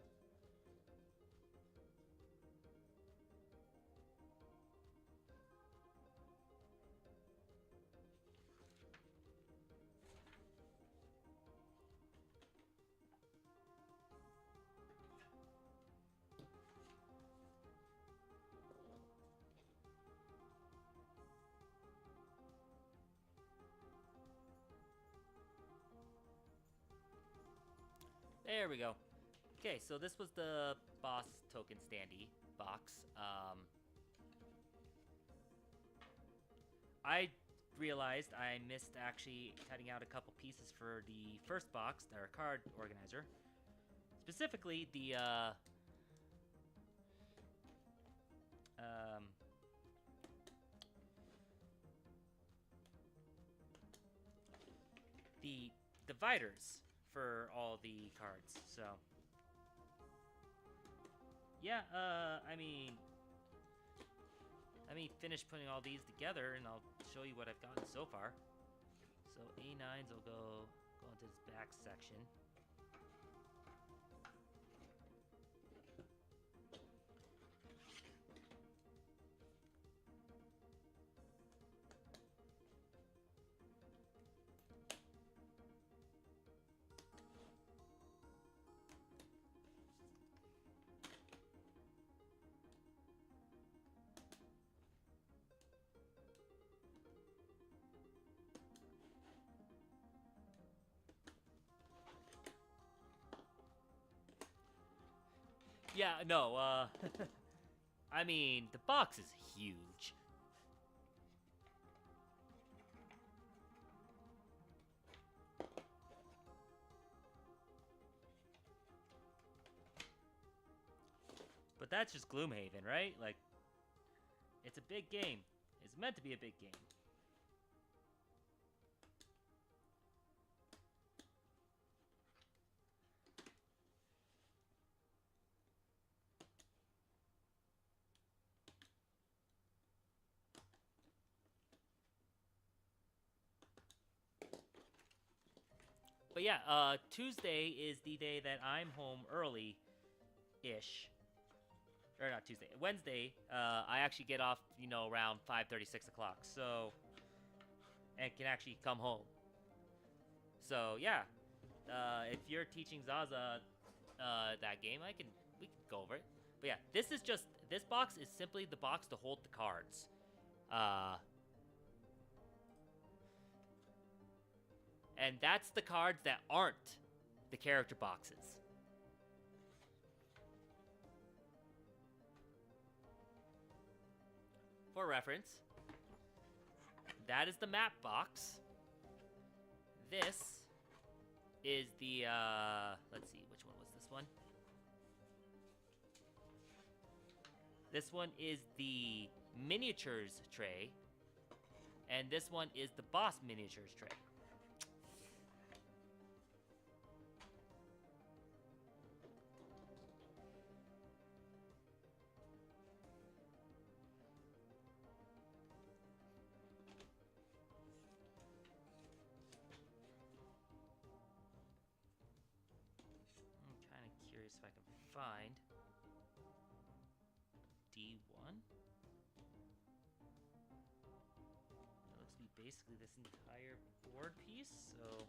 C: There we go. Okay, so this was the boss token standee box. I realized I missed actually cutting out a couple pieces for the first box, our card organizer. Specifically, the dividers for all the cards. So, yeah, let me finish putting all these together, and I'll show you what I've gotten so far. So A9s will go into this back section.
A: Yeah, no, I mean, the box is huge. But that's just Gloomhaven, right? Like, it's a big game. It's meant to be a big game. But yeah, Tuesday is the day that I'm home early-ish. Or not Tuesday, Wednesday. I actually get off, you know, around 5:30, 6 o'clock. So, and can actually come home. So yeah, if you're teaching Zaza that game, we can go over it. But yeah, this box is simply the box to hold the cards. And that's the cards that aren't the character boxes. For reference, that is the map box. This is the, let's see, which one was this one? This one is the miniatures tray. And this one is the boss miniatures tray. I'm kind of curious if I can find D1. It looks to be basically this entire board piece, so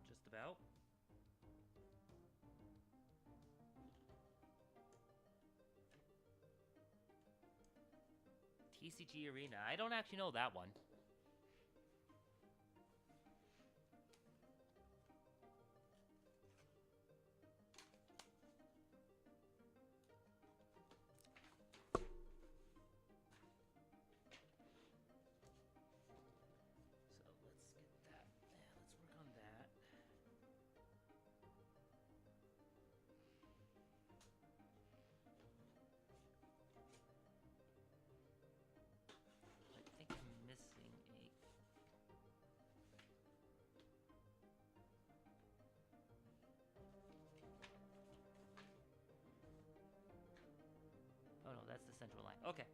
A: just about. TCG Arena. I don't actually know that one. So let's get that. Yeah, let's work on that. I think I'm missing a. Oh no, that's the central line. Okay.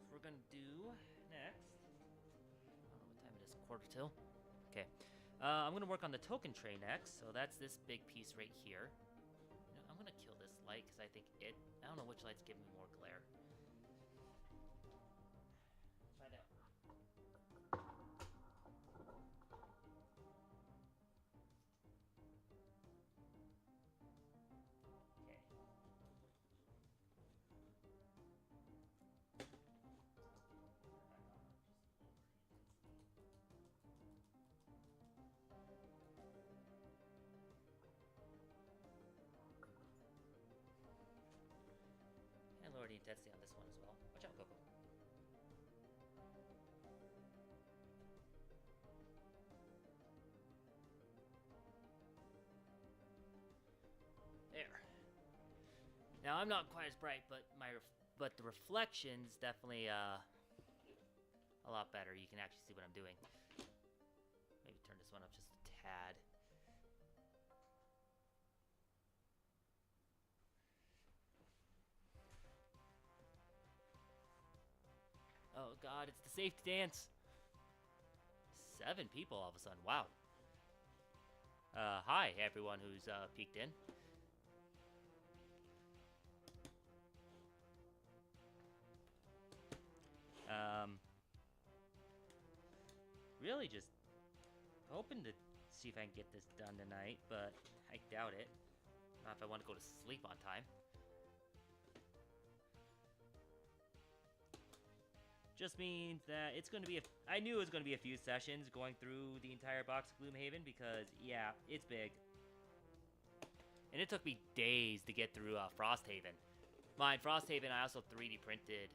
A: So we're gonna do next. I don't know what time it is. Quarter till. Okay. I'm gonna work on the token tray next. So that's this big piece right here. You know, I'm gonna kill this light because I think it. I don't know which light's giving me more glare. Find out. Okay. And lower the intensity on this one as well. Watch out, Coco. There. Now I'm not quite as bright, but but the reflection's definitely a lot better. You can actually see what I'm doing. Maybe turn this one up just a tad. Oh god, it's the safety dance. 7 people all of a sudden. Wow. Hi everyone who's peeked in. Really just hoping to see if I can get this done tonight, but I doubt it. Not if I want to go to sleep on time. Just means that it's going to be I knew it was going to be a few sessions going through the entire box of Gloomhaven because, yeah, it's big. And it took me days to get through Frosthaven. Mind, Frosthaven I also 3D printed.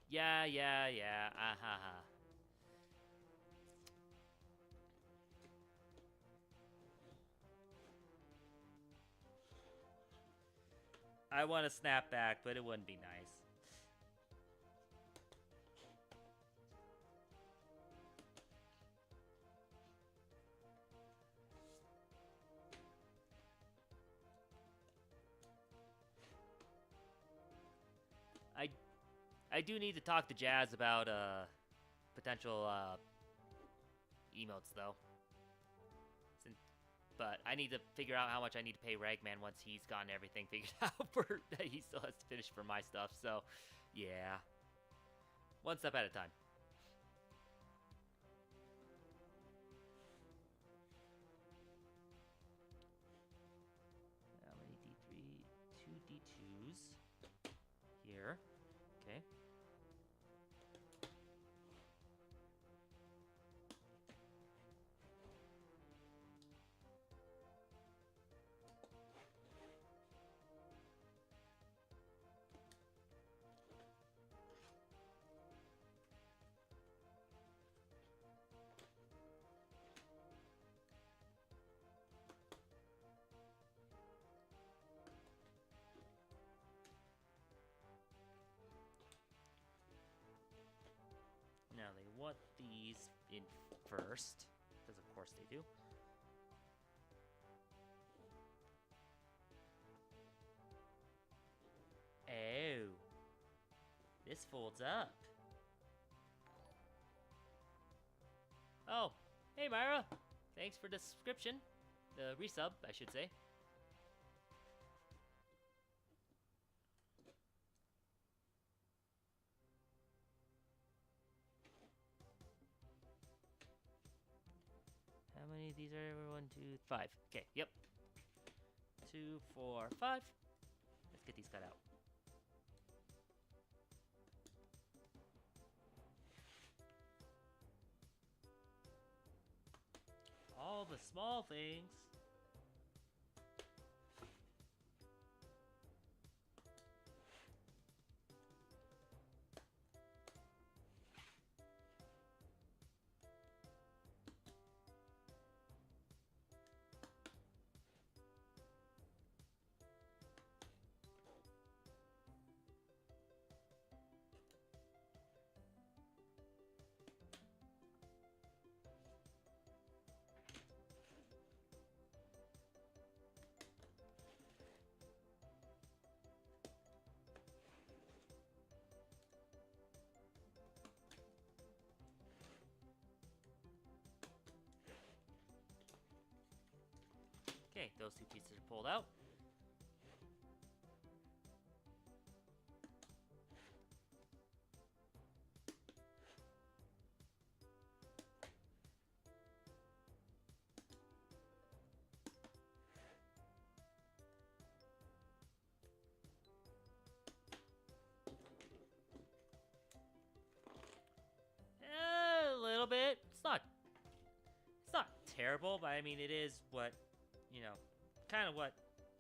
A: Yeah. Ah-ha-ha. I want to snap back, but it wouldn't be nice. I do need to talk to Jazz about potential emotes though. But I need to figure out how much I need to pay Ragman once he's gotten everything figured out for that he still has to finish for my stuff. So, yeah. One step at a time. How many D3? 2 D2s. Here. Okay. Now they want these in first, because of course they do. Oh, this folds up. Oh, hey Myra, thanks for the subscription, the resub, I should say. How many of these are there? 1, 2, 5. Okay, yep. 2, 4, 5. Let's get these cut out. All the small things. Okay, those 2 pieces are pulled out. A little bit. It's not terrible, but I mean it is what, you know, kind of what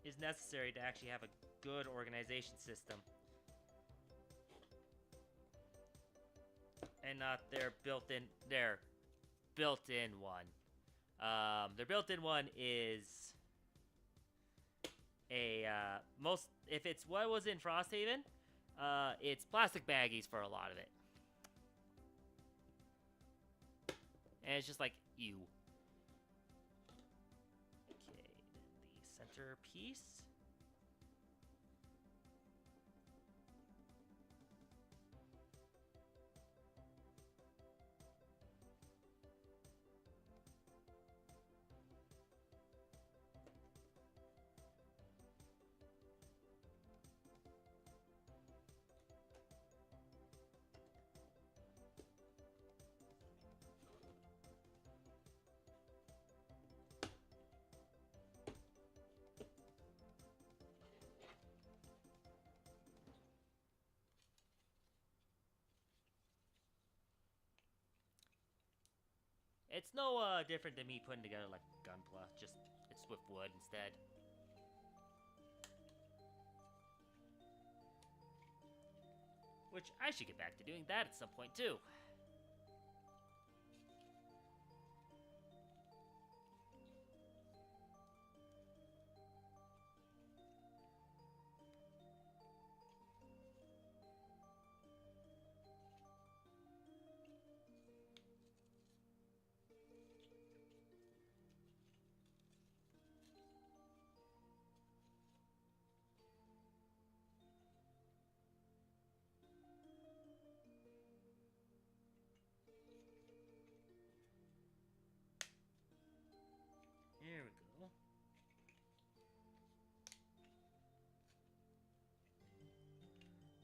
A: is necessary to actually have a good organization system. And not their built-in one. Their built-in one is a if it's what was in Frosthaven, it's plastic baggies for a lot of it. And it's just like, ew. Okay, then the center piece. It's no different than me putting together like Gunpla, just it's with wood instead. Which I should get back to doing that at some point too. Here we go.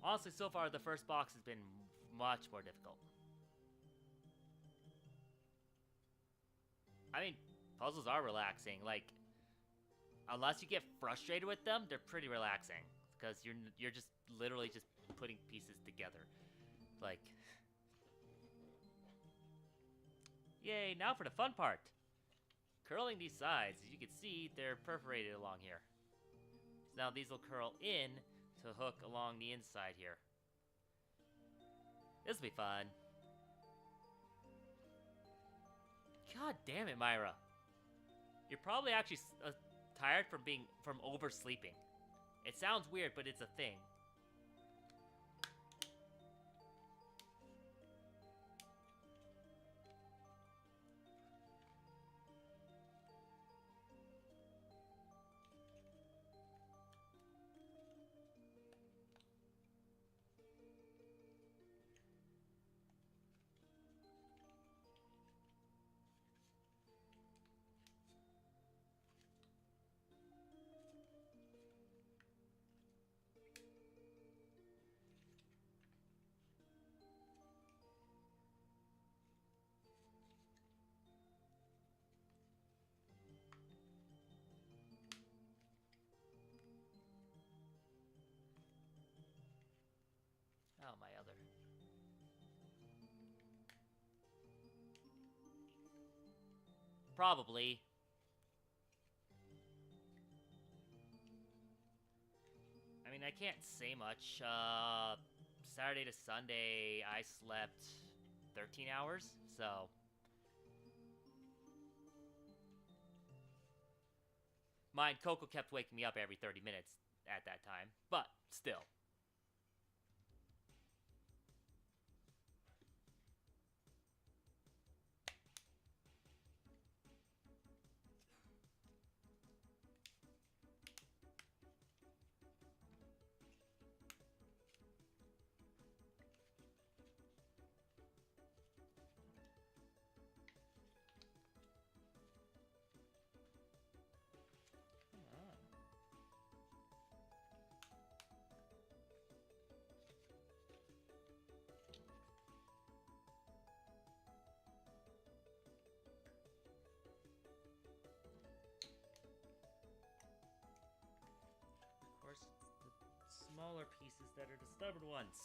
A: Honestly, so far the first box has been much more difficult. I mean, puzzles are relaxing. Like, unless you get frustrated with them, they're pretty relaxing because you're just literally just putting pieces together. Like, yay! Now for the fun part. Curling these sides, as you can see, they're perforated along here. So now these will curl in to hook along the inside here. This will be fun. God damn it, Myra. You're probably actually tired from oversleeping. It sounds weird, but it's a thing. Oh, my other. Probably. I mean, I can't say much. Saturday to Sunday, I slept 13 hours, so... Mind, Coco kept waking me up every 30 minutes at that time, but still. Smaller pieces that are the stubborn ones.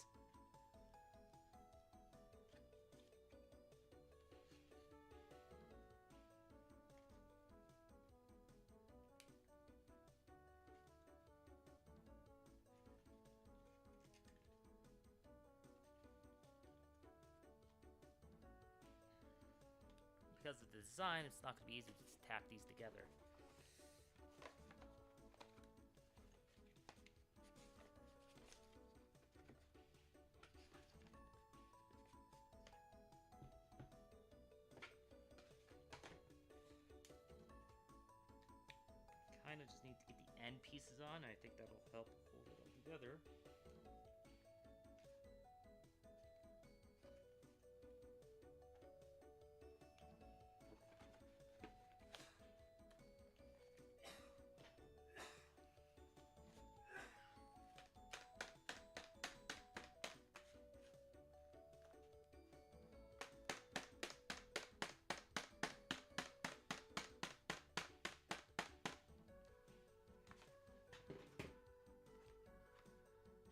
A: Because of the design, it's not going to be easy to just tack these together. Kind of just need to get the end pieces on. I think that'll help hold it all together.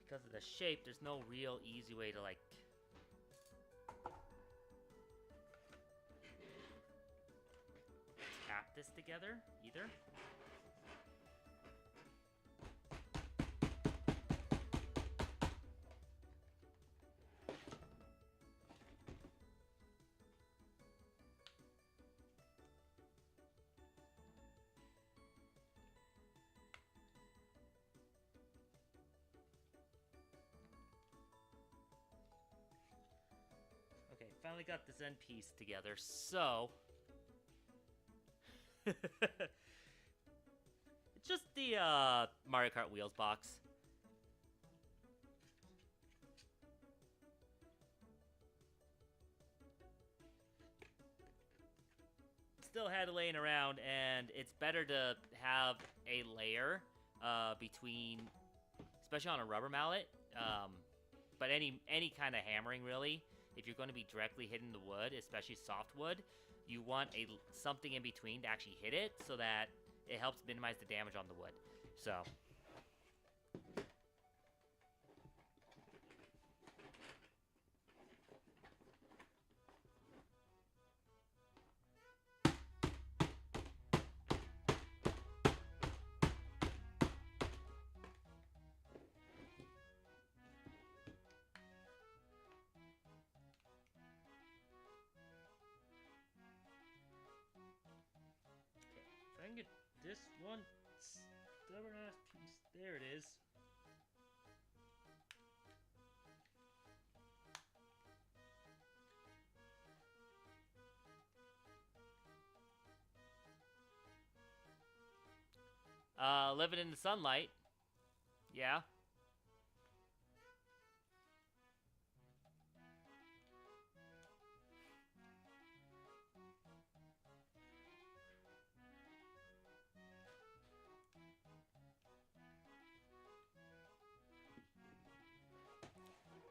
A: Because of the shape, there's no real easy way to, like, tap this together, either.
C: finally got this end piece together, so... it's just the Mario Kart Wheels box. Still had it laying around, and it's better to have a layer between, especially on a rubber mallet, but any kind of hammering really. If you're going to be directly hitting the wood, especially soft wood, you want something in between to actually hit it so that it helps minimize the damage on the wood. So. If I can get this one stubborn ass piece, there it is. Living in the sunlight. Yeah.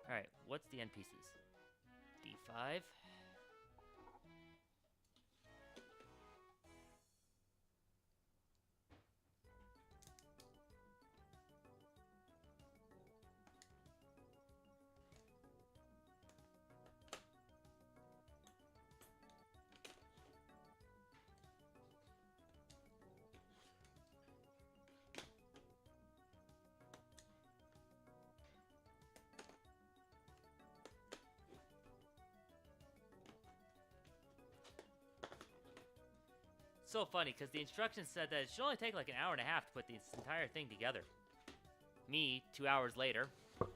C: Alright, what's the end pieces? D5. So funny, because the instructions said that it should only take like an hour and a half to put this entire thing together. Me, 2 hours later. Okay,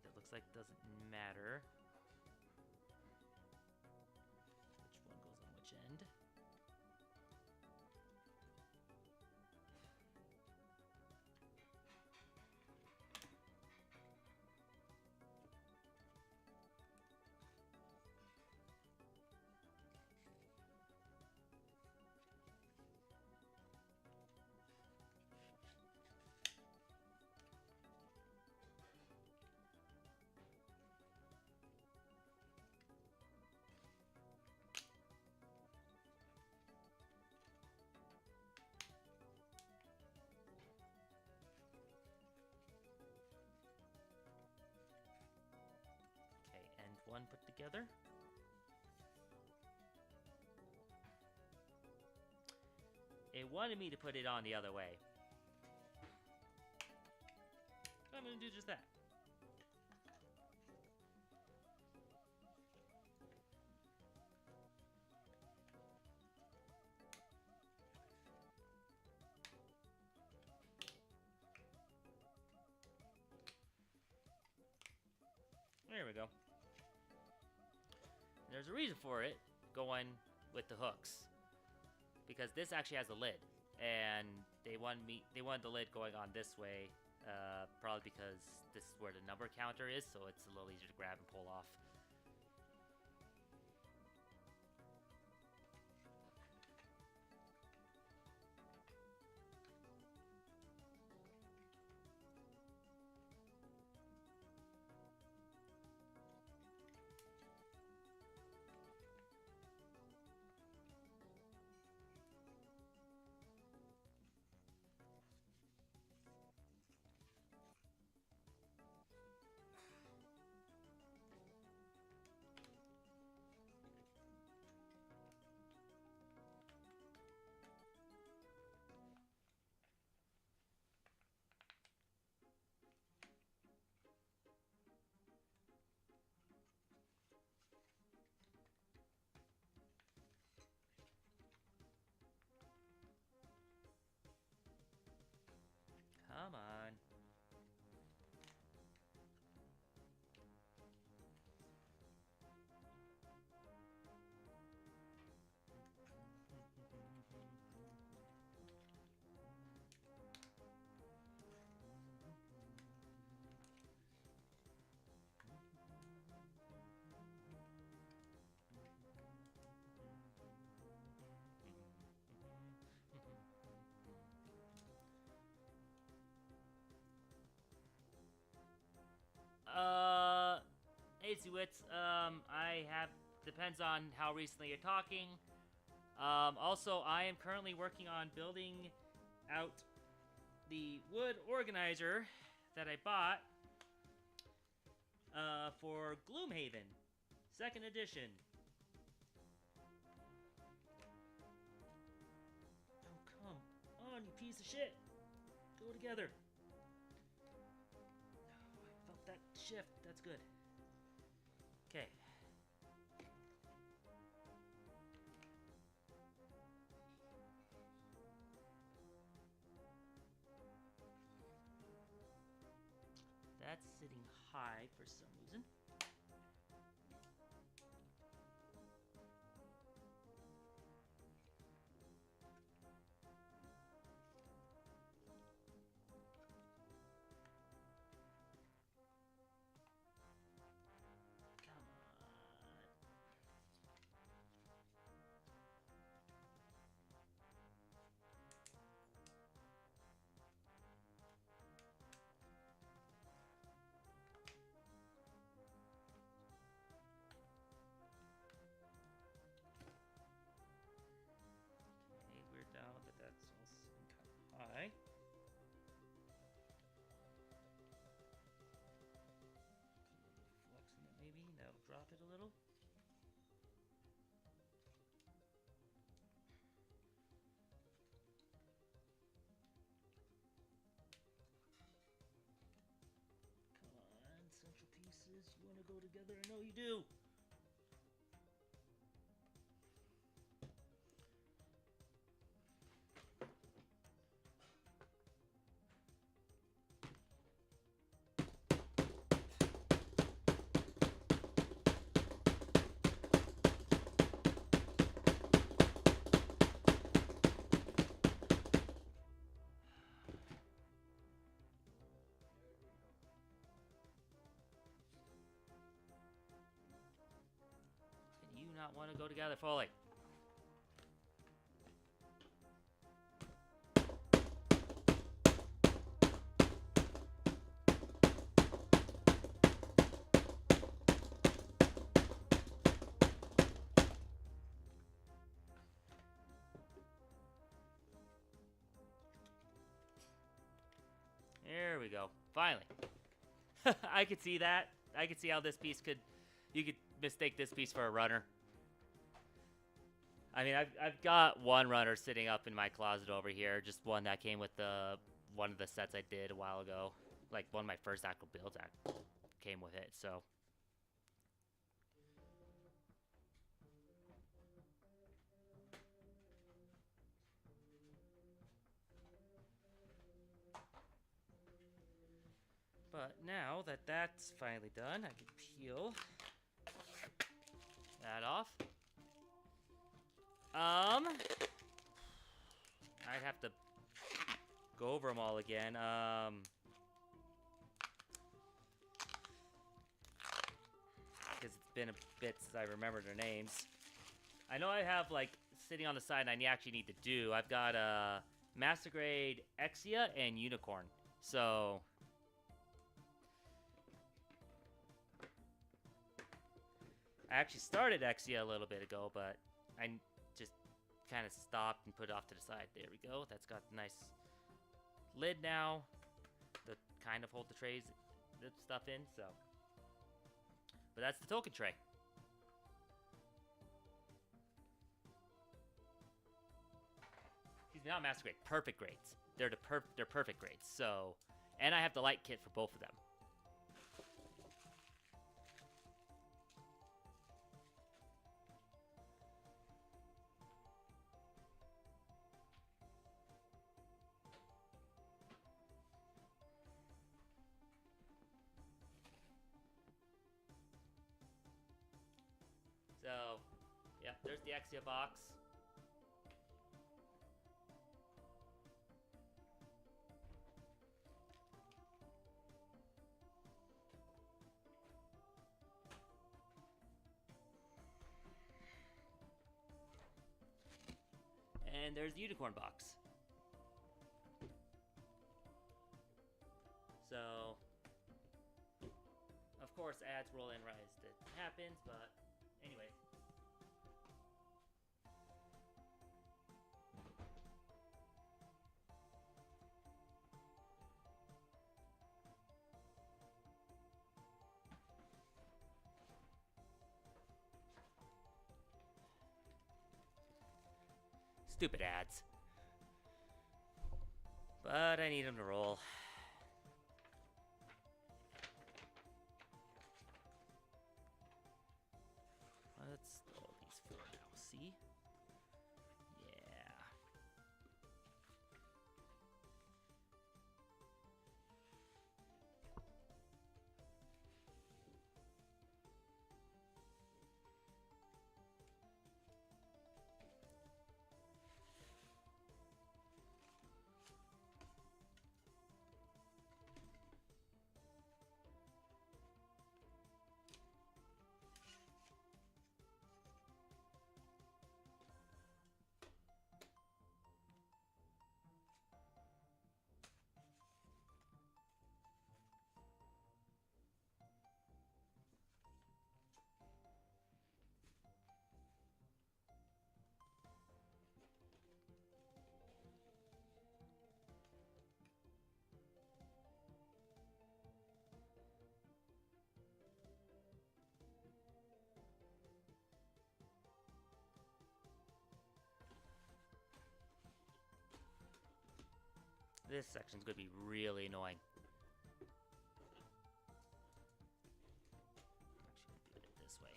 C: that looks like it doesn't matter. Which one goes on which end? One put together. It wanted me to put it on the other way. I'm gonna do just that. There we go. There's a reason for it going with the hooks, because this actually has a lid, and they wanted the lid going on this way, probably because this is where the number counter is, so it's a little easier to grab and pull off. Lazy Wits. I have depends on how recently you're talking. Also, I am currently working on building out the wood organizer that I bought for Gloomhaven, 2nd edition. Oh, come on, you piece of shit. Go together. Oh, I felt that shift. That's good. Okay. That's sitting high for some reason. Come on. Okay, we're down, but that's also kind of high. Flexing it maybe, that'll drop it a little. Come on, central pieces, you want to go together? I know you do. Can you not want to go together fully? There we go. Finally. I could see that. I could see how this piece could... You could mistake this piece for a runner. I mean, I've got one runner sitting up in my closet over here. Just one that came with one of the sets I did a while ago. Like, one of my first actual builds came with it, so... But now that that's finally done, I can peel that off. I'd have to go over them all again. Because it's been a bit since I remember their names. I know I have, like, sitting on the side I actually need to do. I've got Master Grade Exia and Unicorn. So... I actually started Exia a little bit ago, but I just kind of stopped and put it off to the side. There we go. That's got a nice lid now to kind of hold the trays, the stuff in, so. But that's the token tray. Excuse me, not Master Grade, perfect grades. They're perfect grades, so. And I have the light kit for both of them. So, yeah, there's the Exia box. And there's the Unicorn box. So, of course, ads roll in right as it happens, but anyways. Stupid ads. But I need them to roll. Let's throw these 4 now. See? Yeah. This section's gonna be really annoying. Actually, do it this way.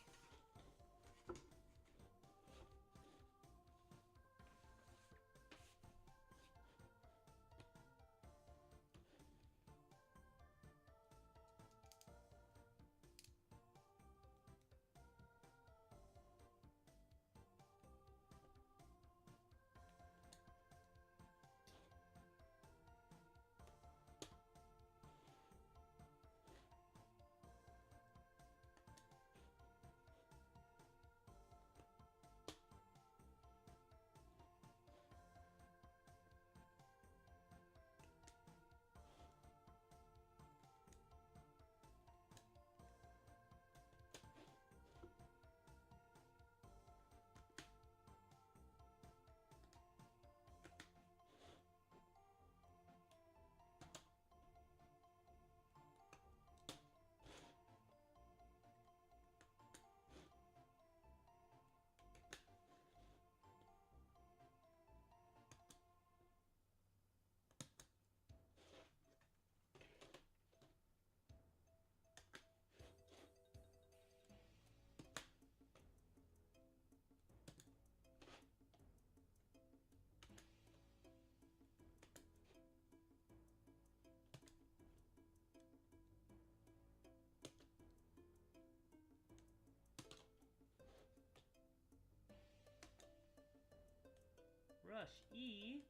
C: Rush E.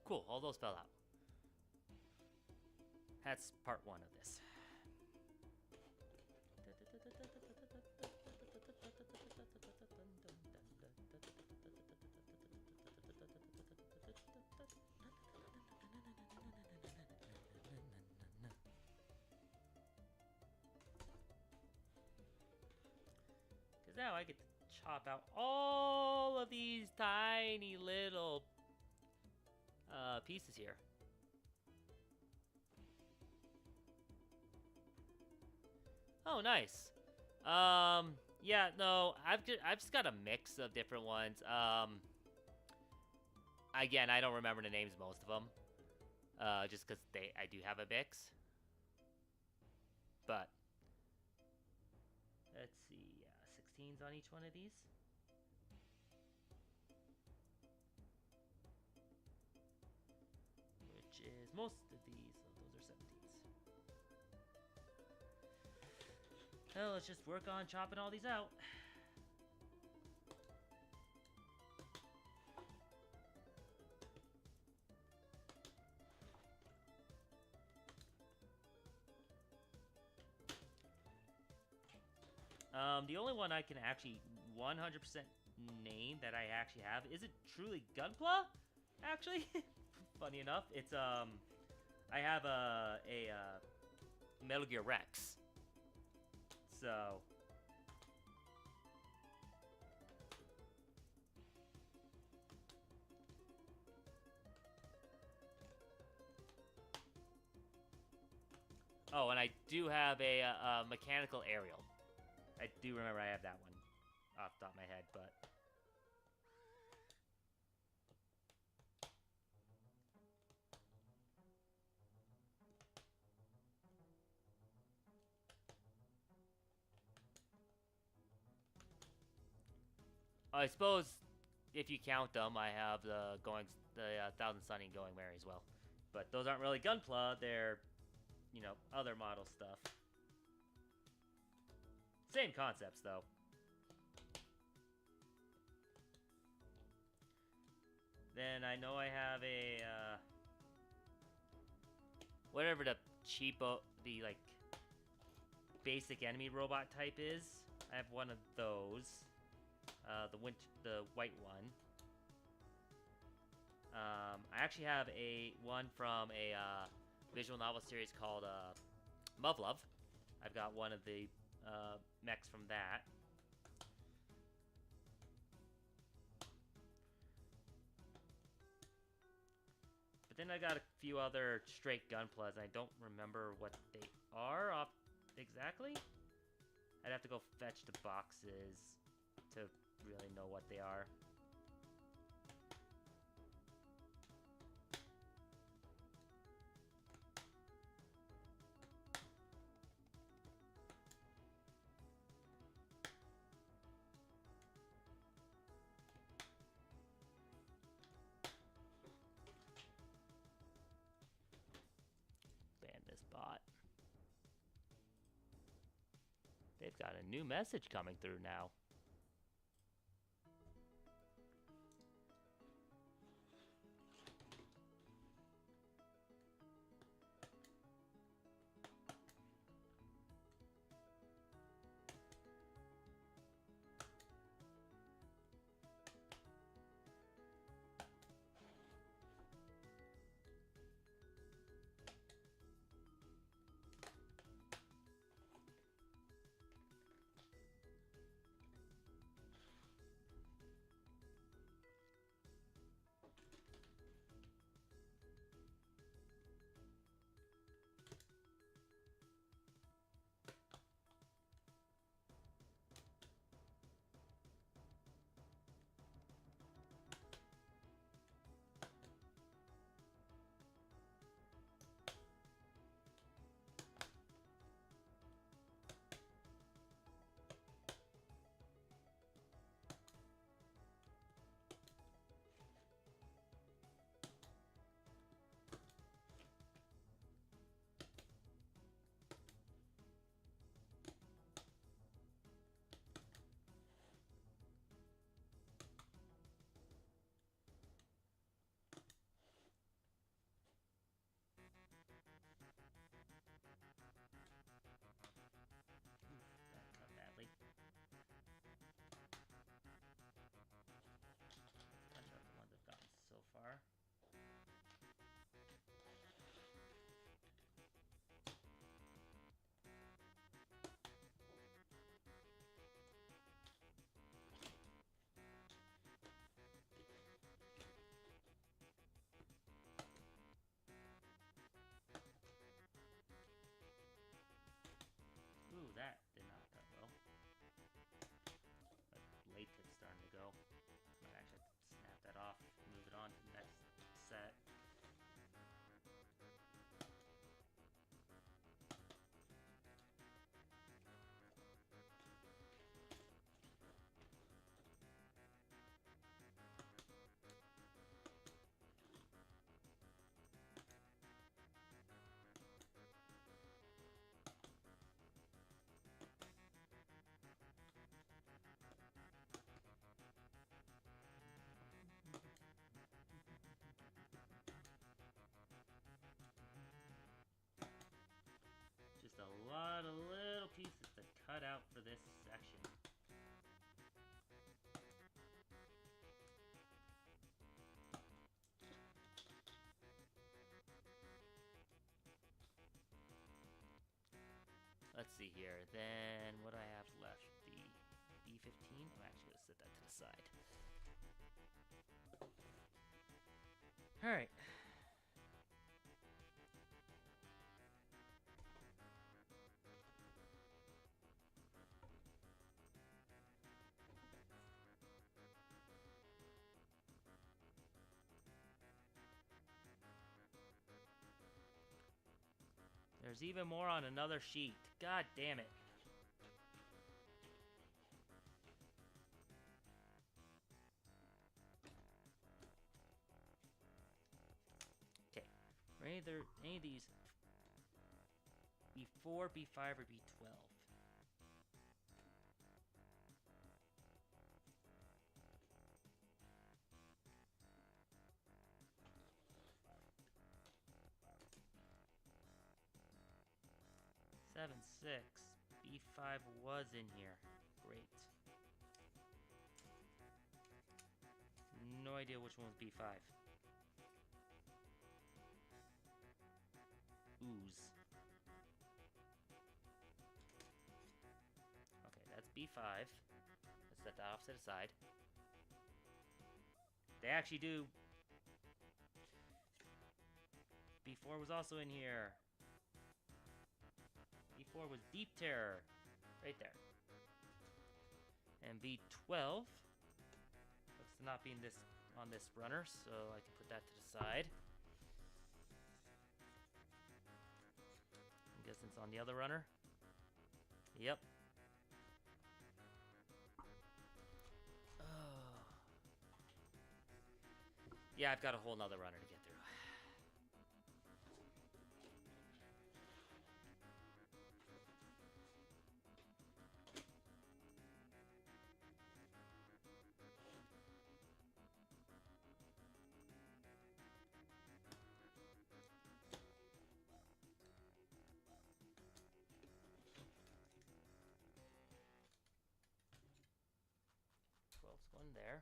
C: Cool, all those fell out. That's part 1 of this. Because now I get to chop out all of these tiny little pieces here. Oh, nice. Yeah, no, I've just got a mix of different ones. Again, I don't remember the names of most of them. Just because I do have a mix. But let's see, 16s on each one of these. Which is most of these, so those are 17s. Well, let's just work on chopping all these out. The only one I can actually 100% name that I actually have is it truly Gunpla? Actually, funny enough, it's I have a Metal Gear Rex. So oh, and I do have a mechanical aerial. I do remember I have that one off the top of my head, but I suppose if you count them, I have the Thousand Sunny and Going Merry as well. But those aren't really Gunpla; they're other model stuff. Same concepts though. Then I know I have a whatever the like basic enemy robot type is. I have one of those. The white one. I actually have one from a visual novel series called Muv-Luv. I've got one of the mechs from that. But then I got a few other straight Gunplas. I don't remember what they are off exactly. I'd have to go fetch the boxes to really know what they are. Ban this bot. They've got a new message coming through now.
A: let's see here. Then what do I have left? The B15. I'm actually gonna set that to the side. All right. There's even more on another sheet. God damn it. Okay. For any of these B4, B5, or B12. Seven, 6. B5 was in here. Great. No idea which one was B5. Ooze. Okay, that's B5. Let's set that off to the side. They actually do. B4 was also in here. B4 was Deep Terror. Right there. And B12 looks to not be in this on this runner, so I can put that to the side. I'm guessing it's on the other runner. Yep. Oh. Yeah, I've got a whole nother runner to get through. One there.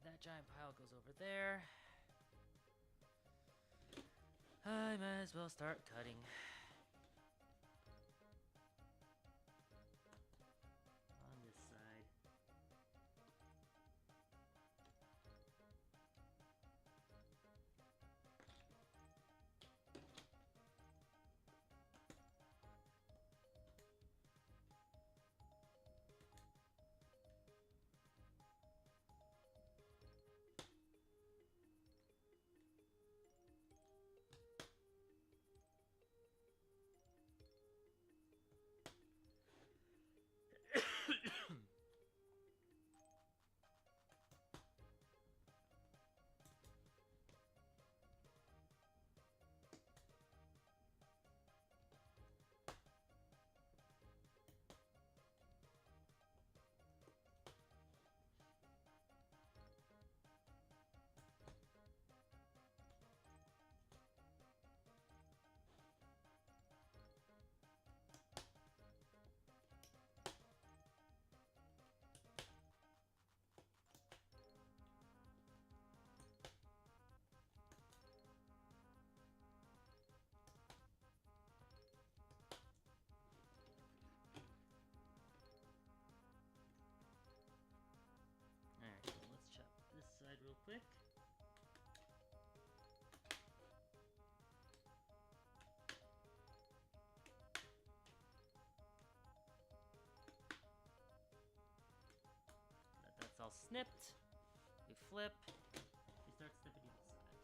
A: That giant pile goes over there. I might as well start cutting. On this side.
C: snipped. We flip. We start snipping each side.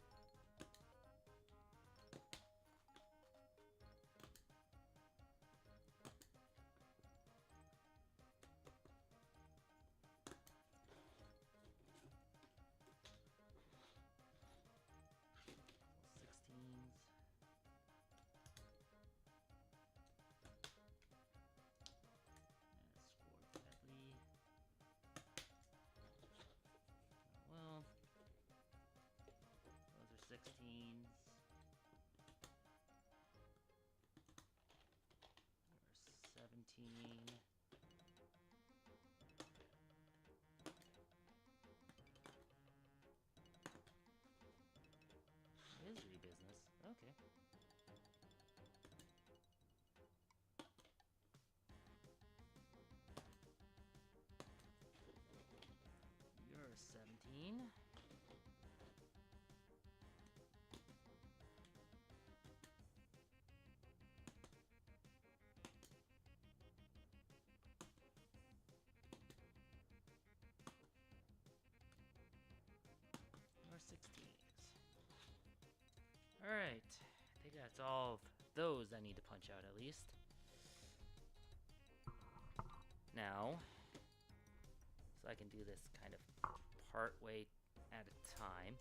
C: Sixteens. Scored badly. Well, those are 16s. Or 17. Misery business. Okay. You're 17. You're 16s. Alright. I think that's all of those I need to punch out at least. Now, so I can do this kind of part way at a time.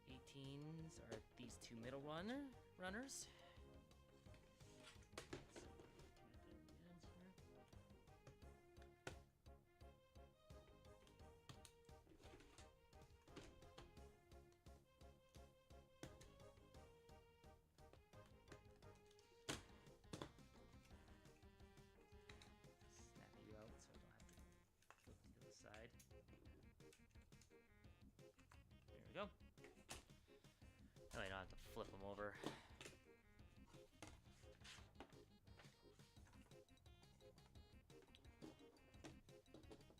C: 18s are these two middle runners. Snap you out so I don't have to flip to the other side. There we go. Oh, I don't have to flip them over.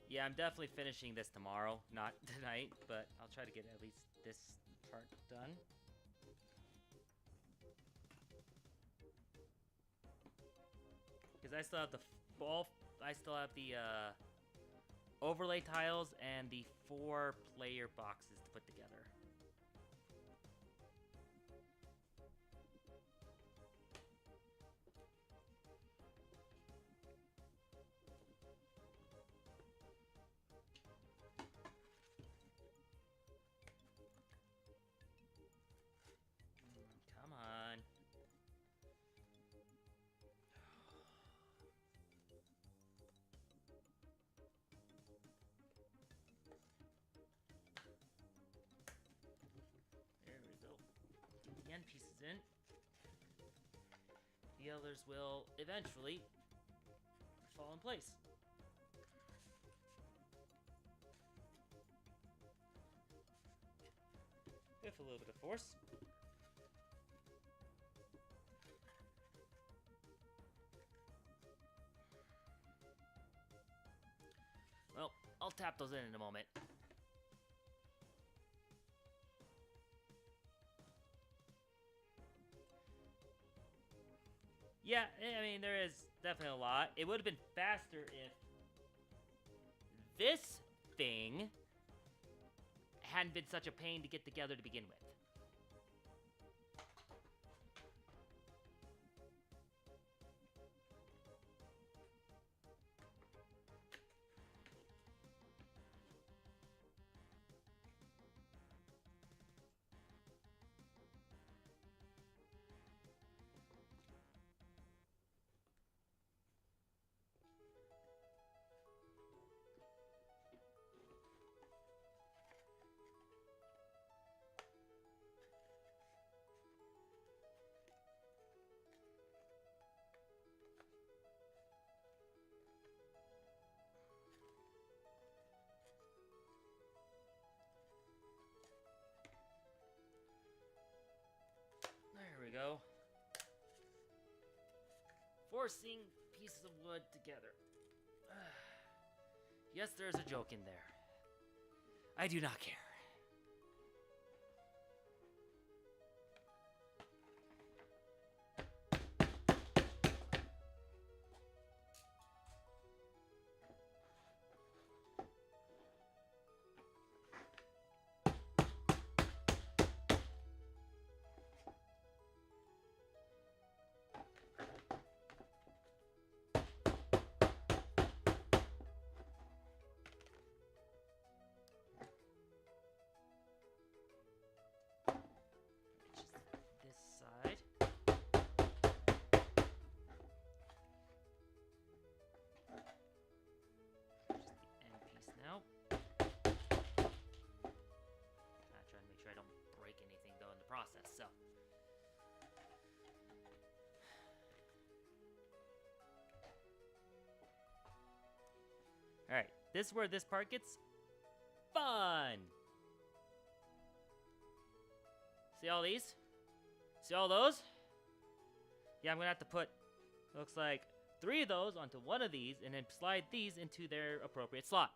C: Yeah, I'm definitely finishing this tomorrow, not tonight, but I'll try to get at least this part done. Because I still have the overlay tiles and the 4 player boxes to put together. Come on. There we go. Get the end pieces in. The others will eventually fall in place. With a little bit of force. Well, I'll tap those in a moment. Yeah, I mean, there is definitely a lot. It would have been faster if this thing hadn't been such a pain to get together to begin with. There we go. Forcing pieces of wood together. Yes, there's a joke in there. I do not care. Alright, this is where this part gets fun! See all these? See all those? Yeah, I'm gonna have to put, looks like, 3 of those onto one of these, and then slide these into their appropriate slot.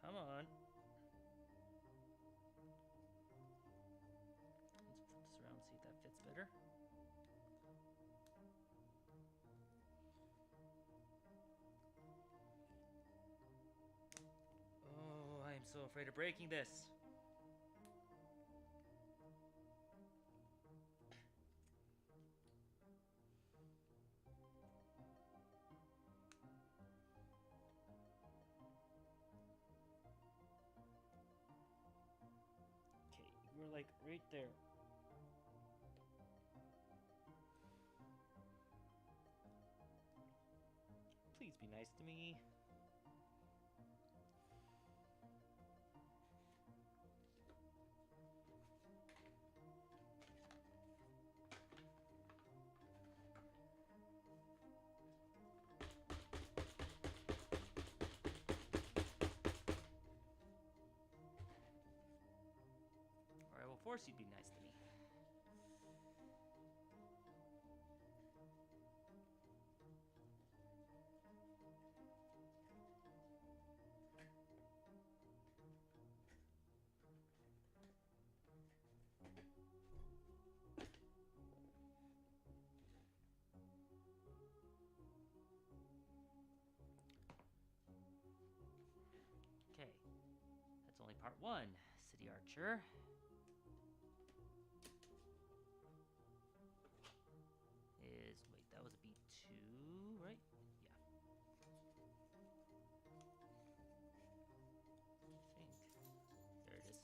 C: Come on. Let's flip this around and see if that fits better. Oh, I am so afraid of breaking this. Okay, we're like right there. Please be nice to me. Or I will force you to be nice to me. Okay, that's only part 1, City Archer. Wait, that was a B2, right? Yeah. I think. There it is.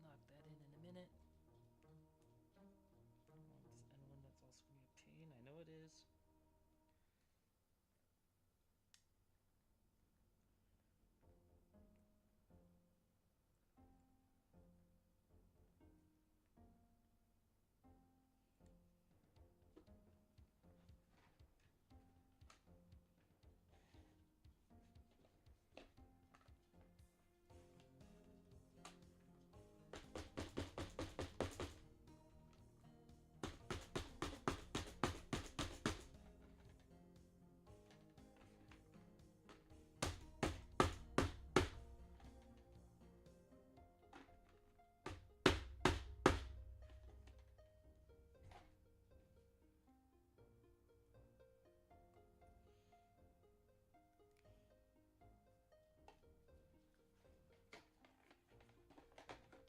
C: Knock that in a minute. This N1, that's also gonna be a pain. I know it is.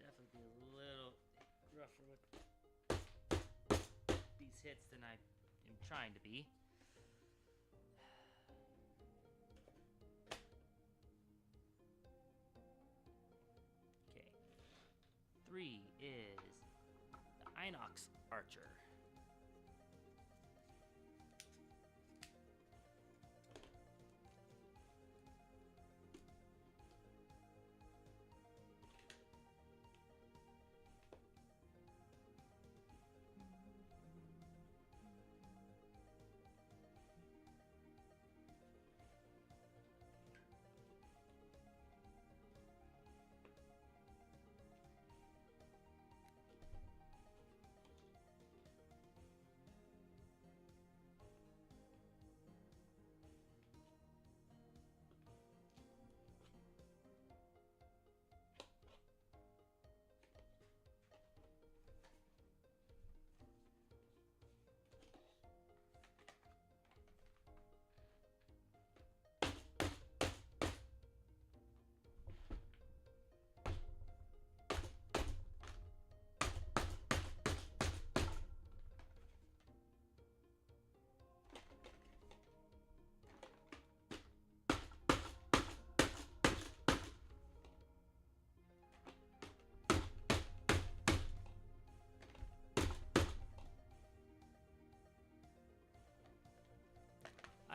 C: Definitely be a little rougher with these hits than I am trying to be. Okay. 3 is the Inox Archer.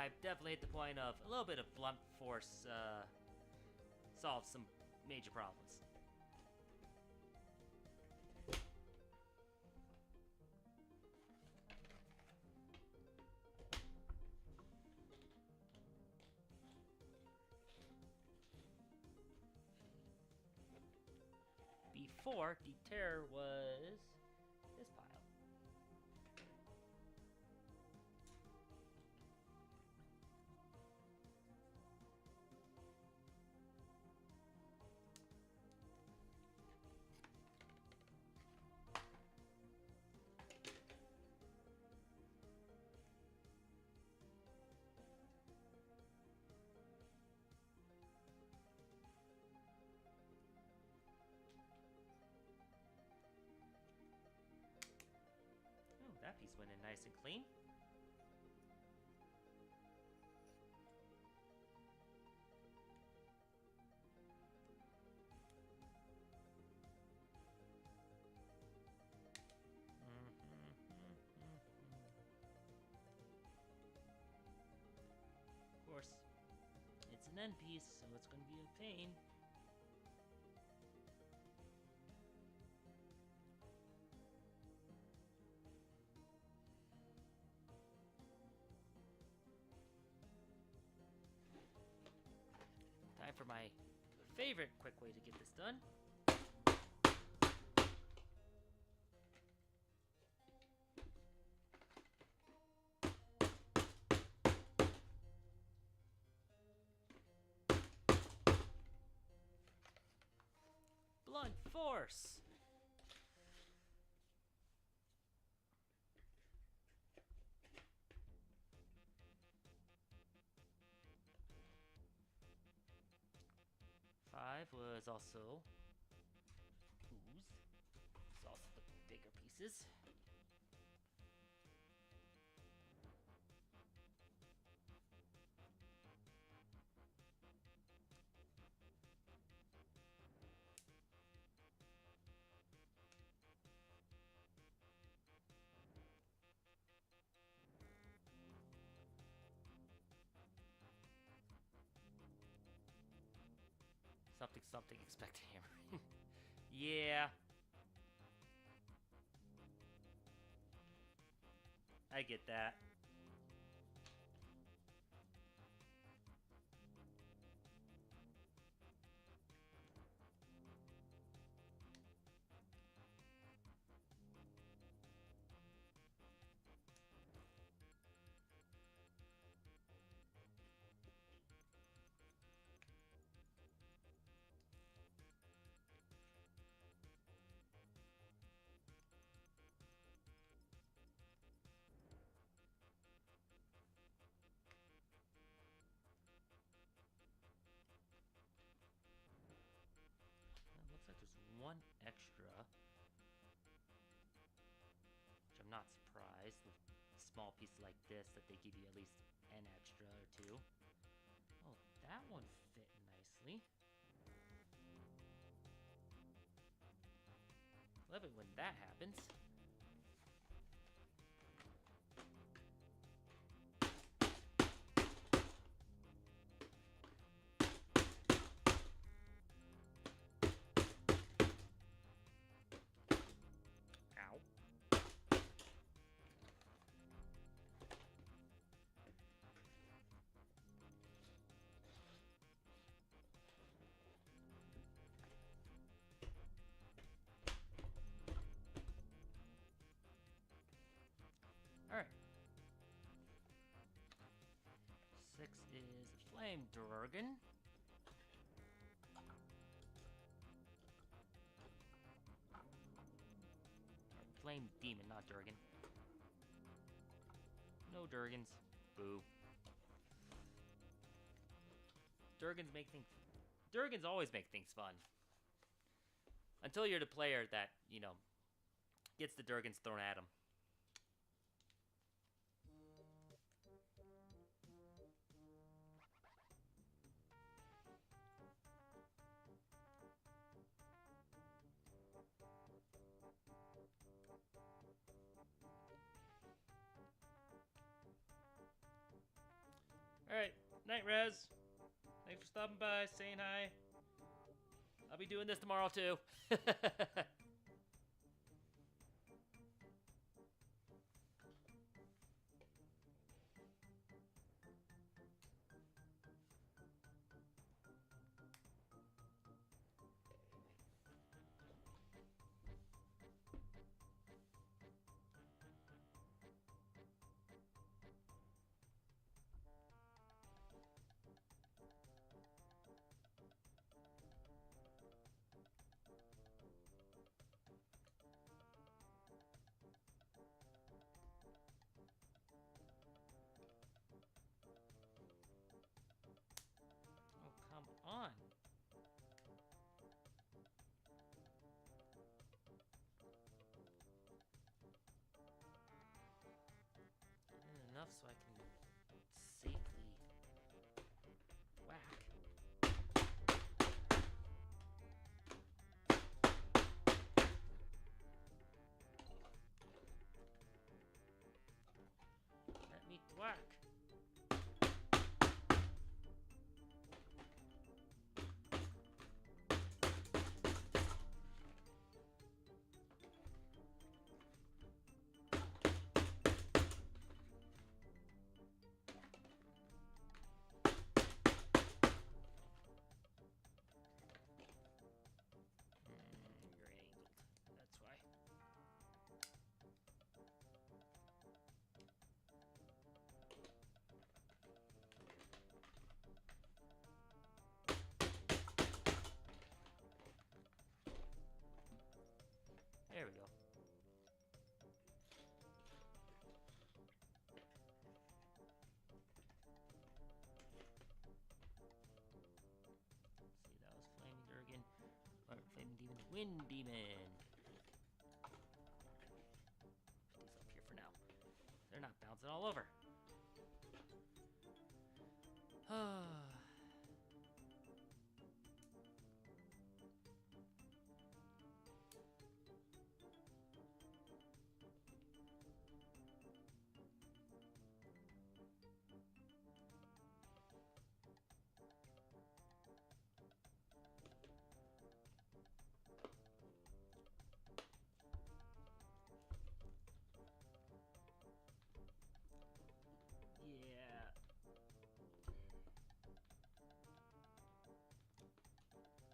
C: I've definitely hit the point of a little bit of blunt force solves some major problems. Before, Deter was this pile. Oh, that piece went in nice and clean. Of course, it's an end piece, so it's going to be a pain. Time for my favorite quick way to get this done. Blunt force. Five was also ooze. It's also the bigger pieces. Something, something, expect hammering. Yeah. I get that. It looks like there's one extra, which I'm not surprised with small pieces like this that they give you at least an extra or two. Oh, that one fit nicely. Love it when that happens.
A: Flame Dragon. Flame Demon, not Durgan. No Durgans. Boo. Durgans always make things fun. Until you're the player that, you know, gets the Durgans thrown at him. Alright, night Rez. Thanks for stopping by, saying hi. I'll be doing this tomorrow too. Oh, come on. Enough so I can safely whack. Let me whack. You're angled. That's why. There we go. See, that was Flaming Durgan. Or Flaming Demon. Wind Demon. Put these up here for now. They're not bouncing all over. Yeah.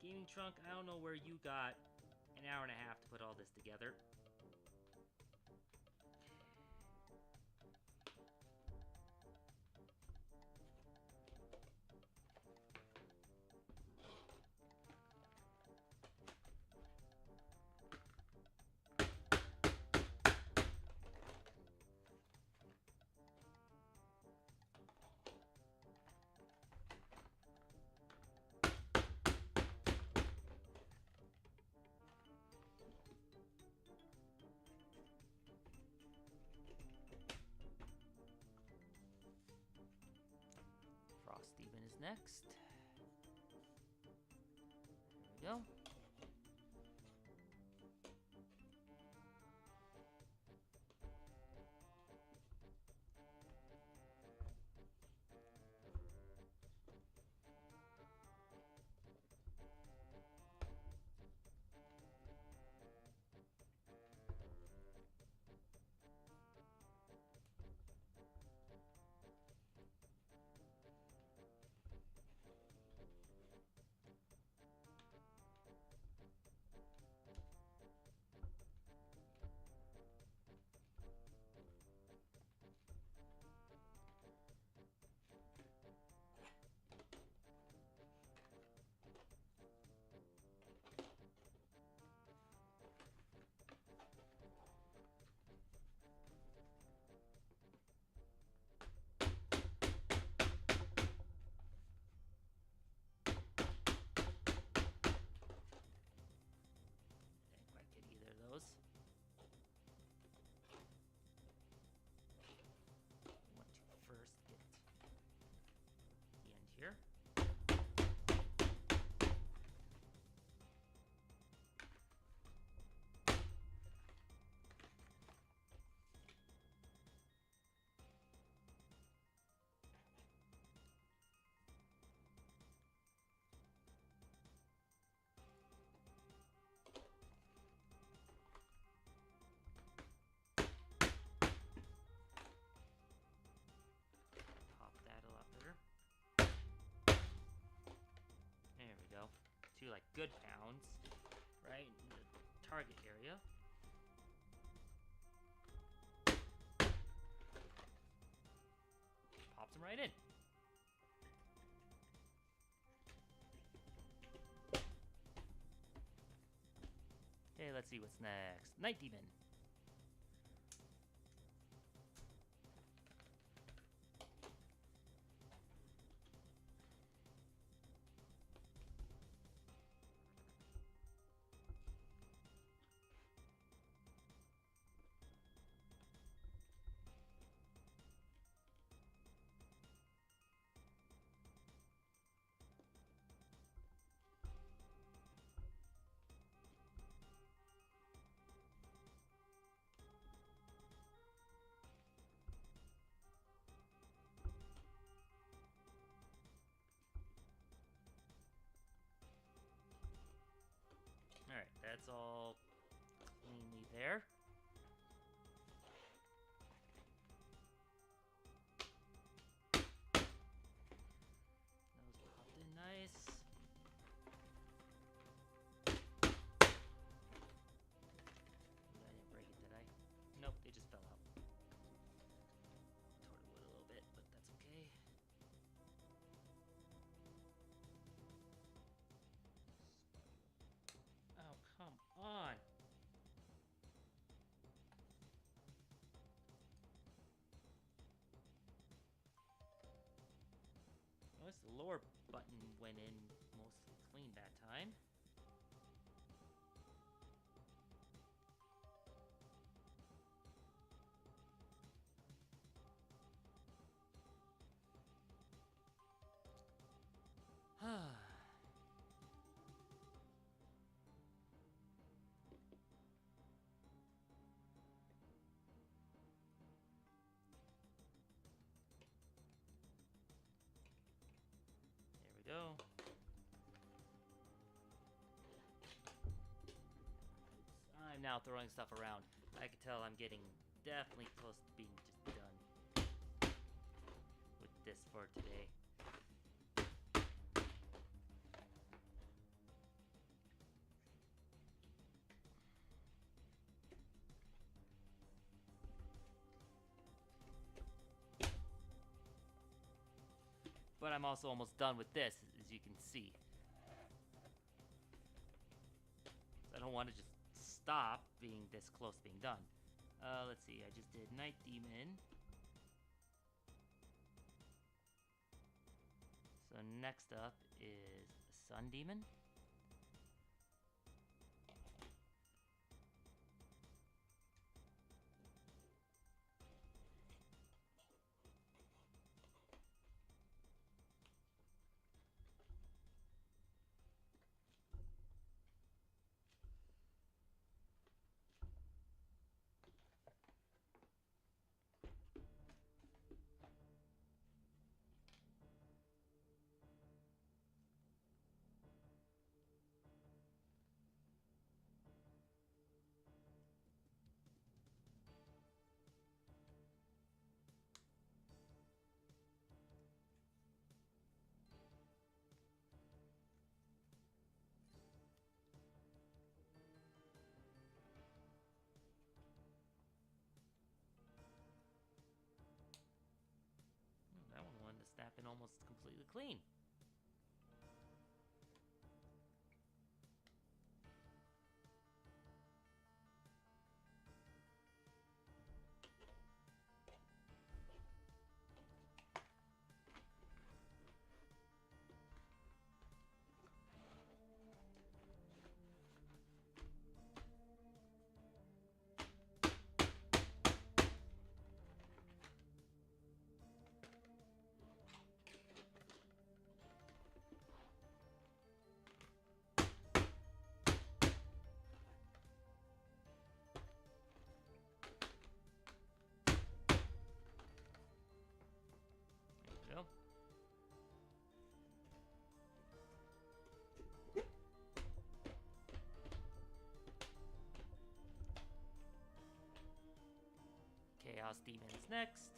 A: Gaming Trunk, I don't know where you got an hour and a half to put all this together. Frost Demon is next. There we go.
C: few like good pounds, right in the target area. Pops them right in. Okay, let's see what's next. Night Demon. Alright, that's all cleanly there. Those popped in nice. I didn't break it, did I? Nope, they just fell out. Tore the wood a little bit, but that's okay. Oh, come on! Notice the lower button went in mostly clean that time. There we go. I'm now throwing stuff around. I can tell I'm getting definitely close to being just done with this for today. But I'm also almost done with this, as you can see. I don't want to just stop being this close to being done. Let's see, I just did Night Demon. So next up is Sun Demon. That one wanted to snap in almost completely clean. There we go. Chaos Demon's next.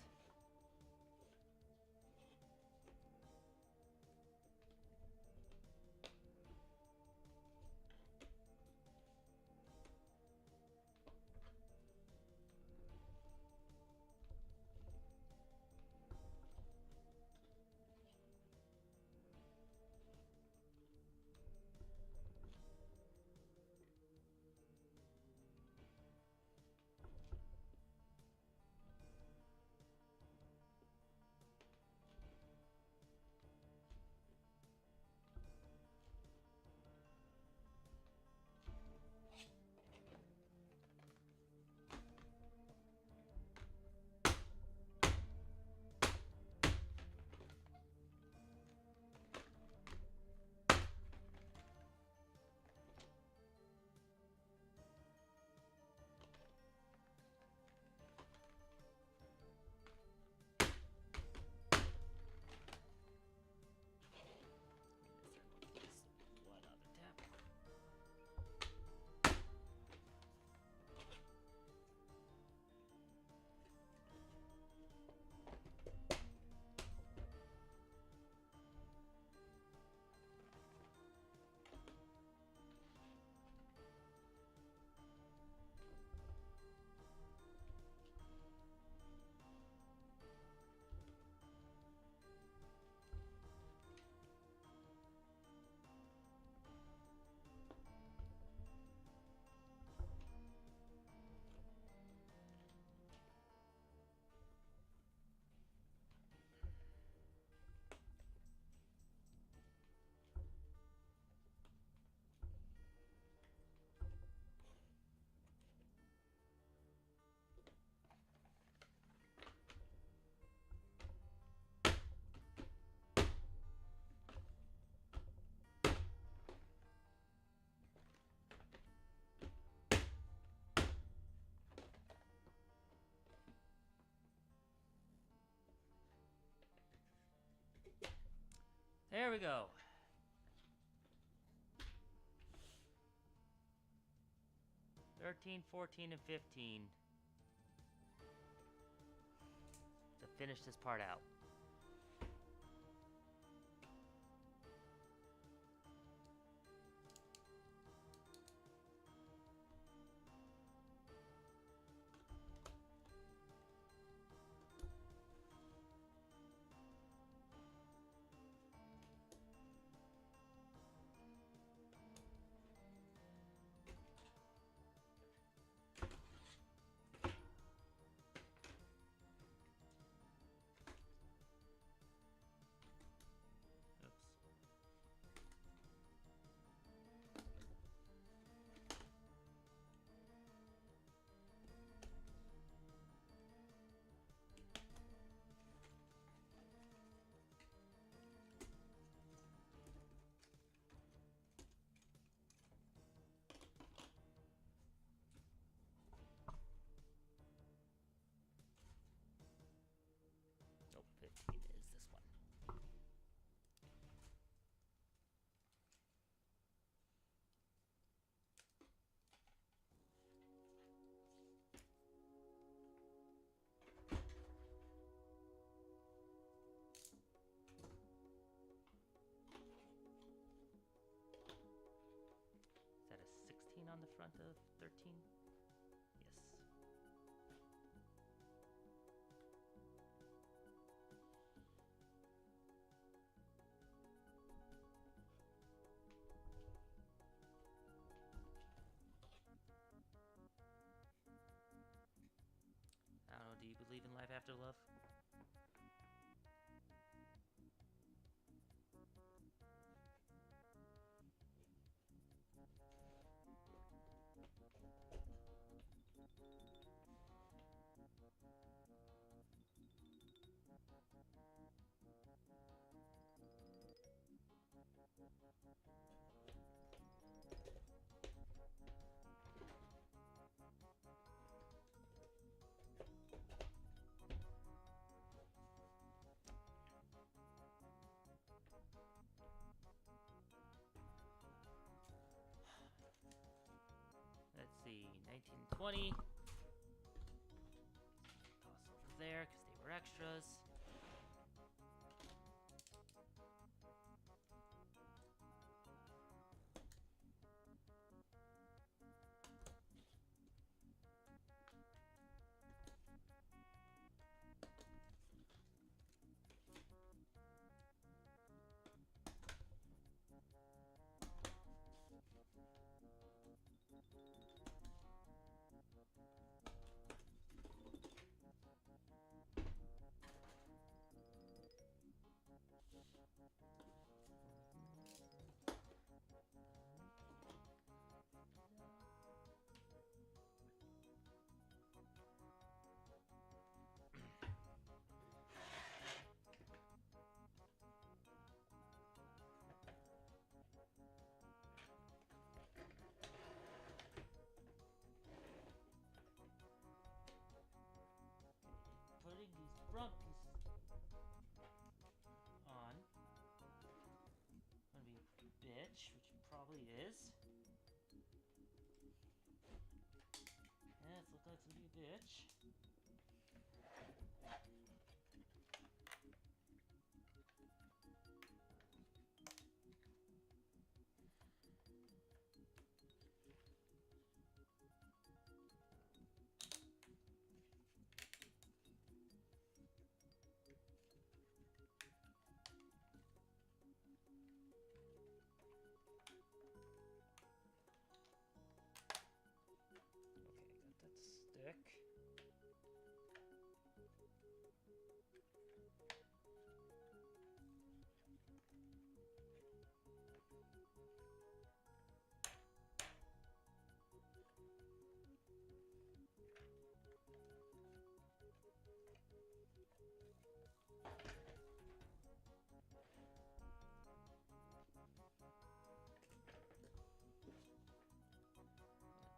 C: There we go. $13, $14, and $15 to finish this part out. Nope, 15 is this one. Is that a 16 on the front of 13? Yes. I don't know, do you believe in life after love? Let's see, 1920. Toss over there because they were extras. Putting these front pieces on. Gonna be a bitch, which it probably is. Yeah, it's looking like it's gonna be a bitch. Okay, got that stick.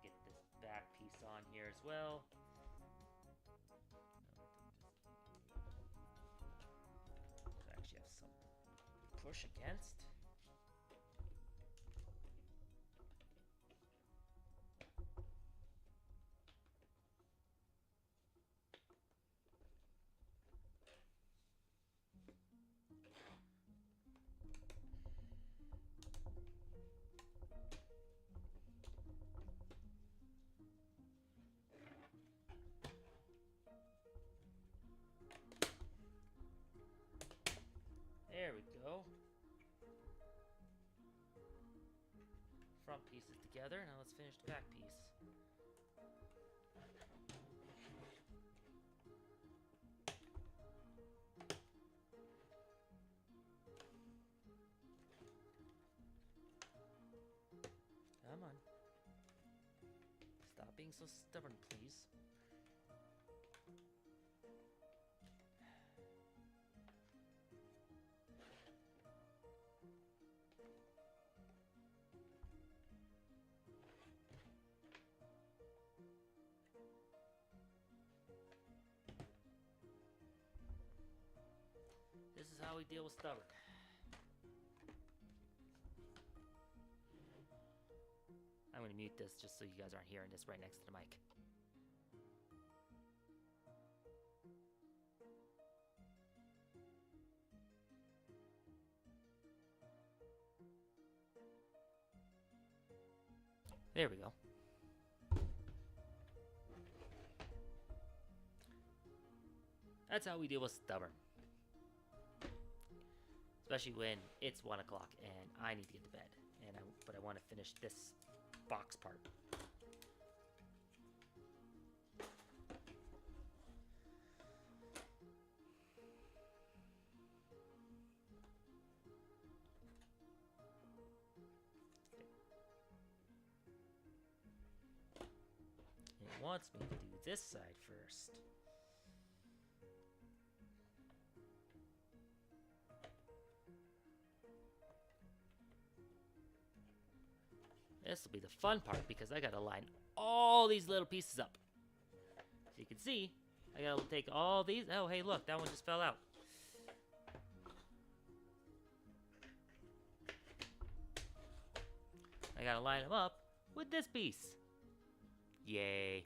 C: Get this back piece on here as well. I actually have some push against. There we go. Front pieces together. Now let's finish the back piece. Come on. Stop being so stubborn, please. This is how we deal with stubborn. I'm going to mute this just so you guys aren't hearing this right next to the mic. There we go. That's how we deal with stubborn. Especially when it's 1 o'clock and I need to get to bed. But I want to finish this box part. It wants me to do this side first. This will be the fun part because I gotta line all these little pieces up. So you can see, I gotta take all these. Oh, hey, look, that one just fell out. I gotta line them up with this piece. Yay.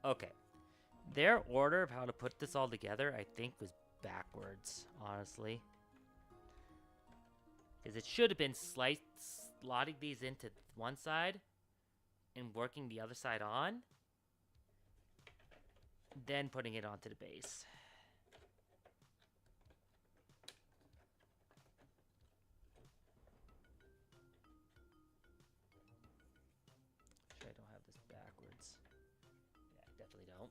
C: Okay. Their order of how to put this all together, I think, was backwards, honestly. Because it should have been slotting these into one side and working the other side on, then putting it onto the base. Sure I don't have this backwards. Yeah, I definitely don't.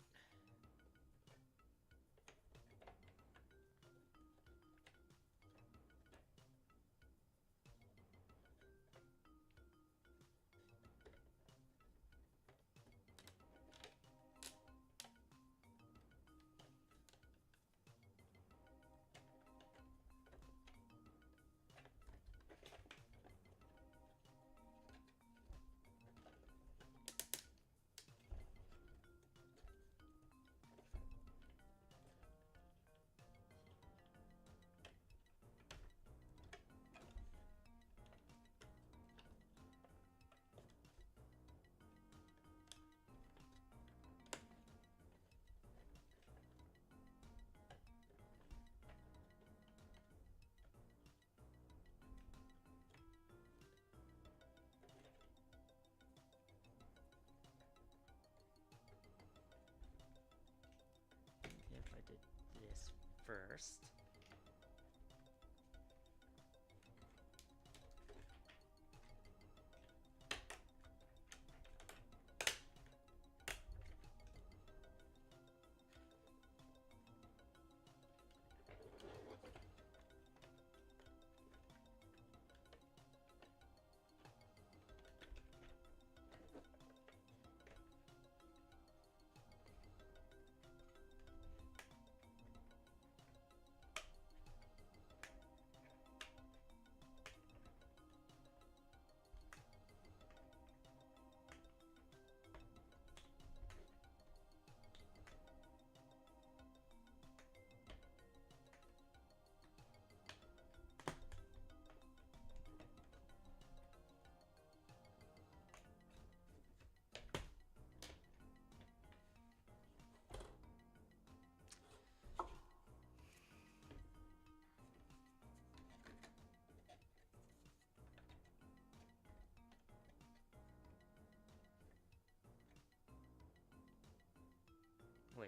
C: If I did this first.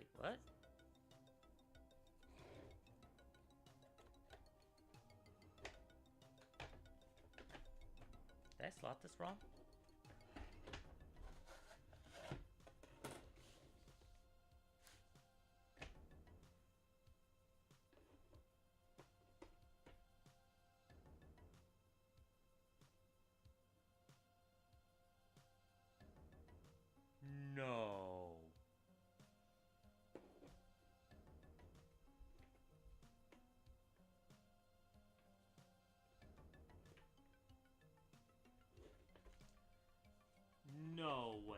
A: Wait, what? Did I slot this wrong? No. No way.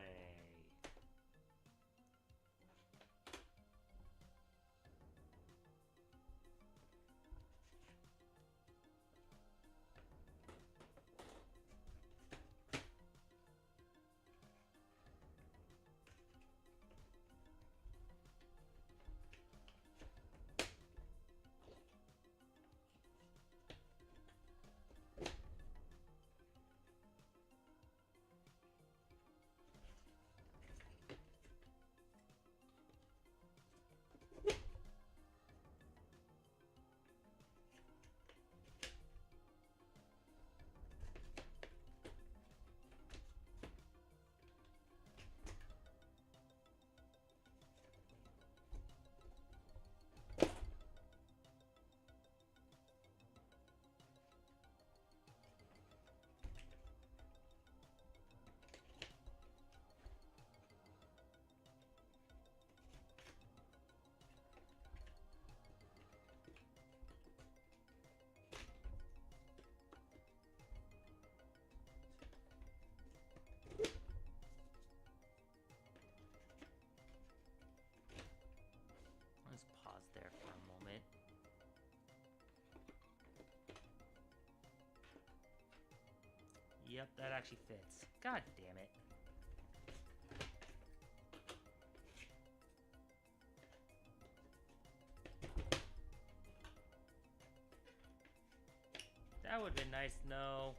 A: Let's pause there for a moment. Yep, that actually fits. God damn it. That would have been nice to know.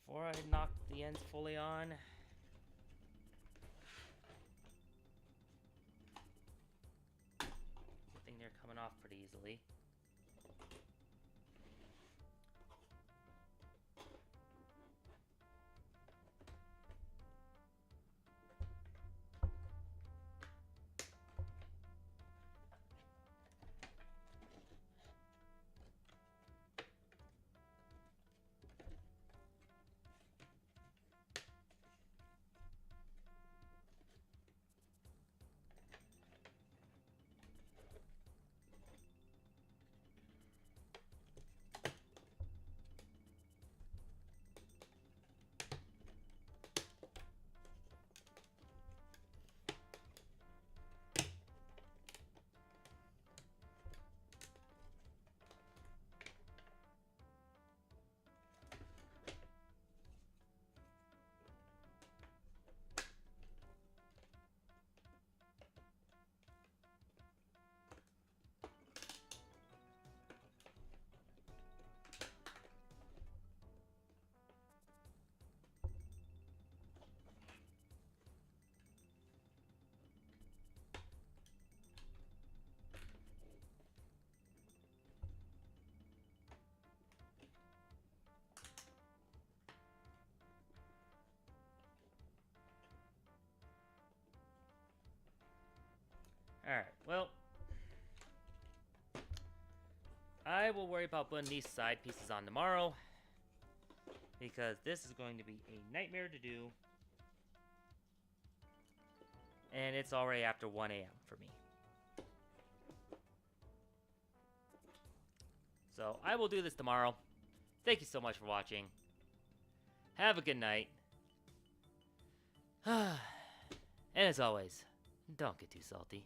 A: Before I knock the ends fully on. Good thing they're coming off pretty easily. Alright, well, I will worry about putting these side pieces on tomorrow, because this is going to be a nightmare to do.
C: And it's already after 1 a.m. for me. So I will do this tomorrow. Thank you so much for watching. Have a good night. And as always, don't get too salty.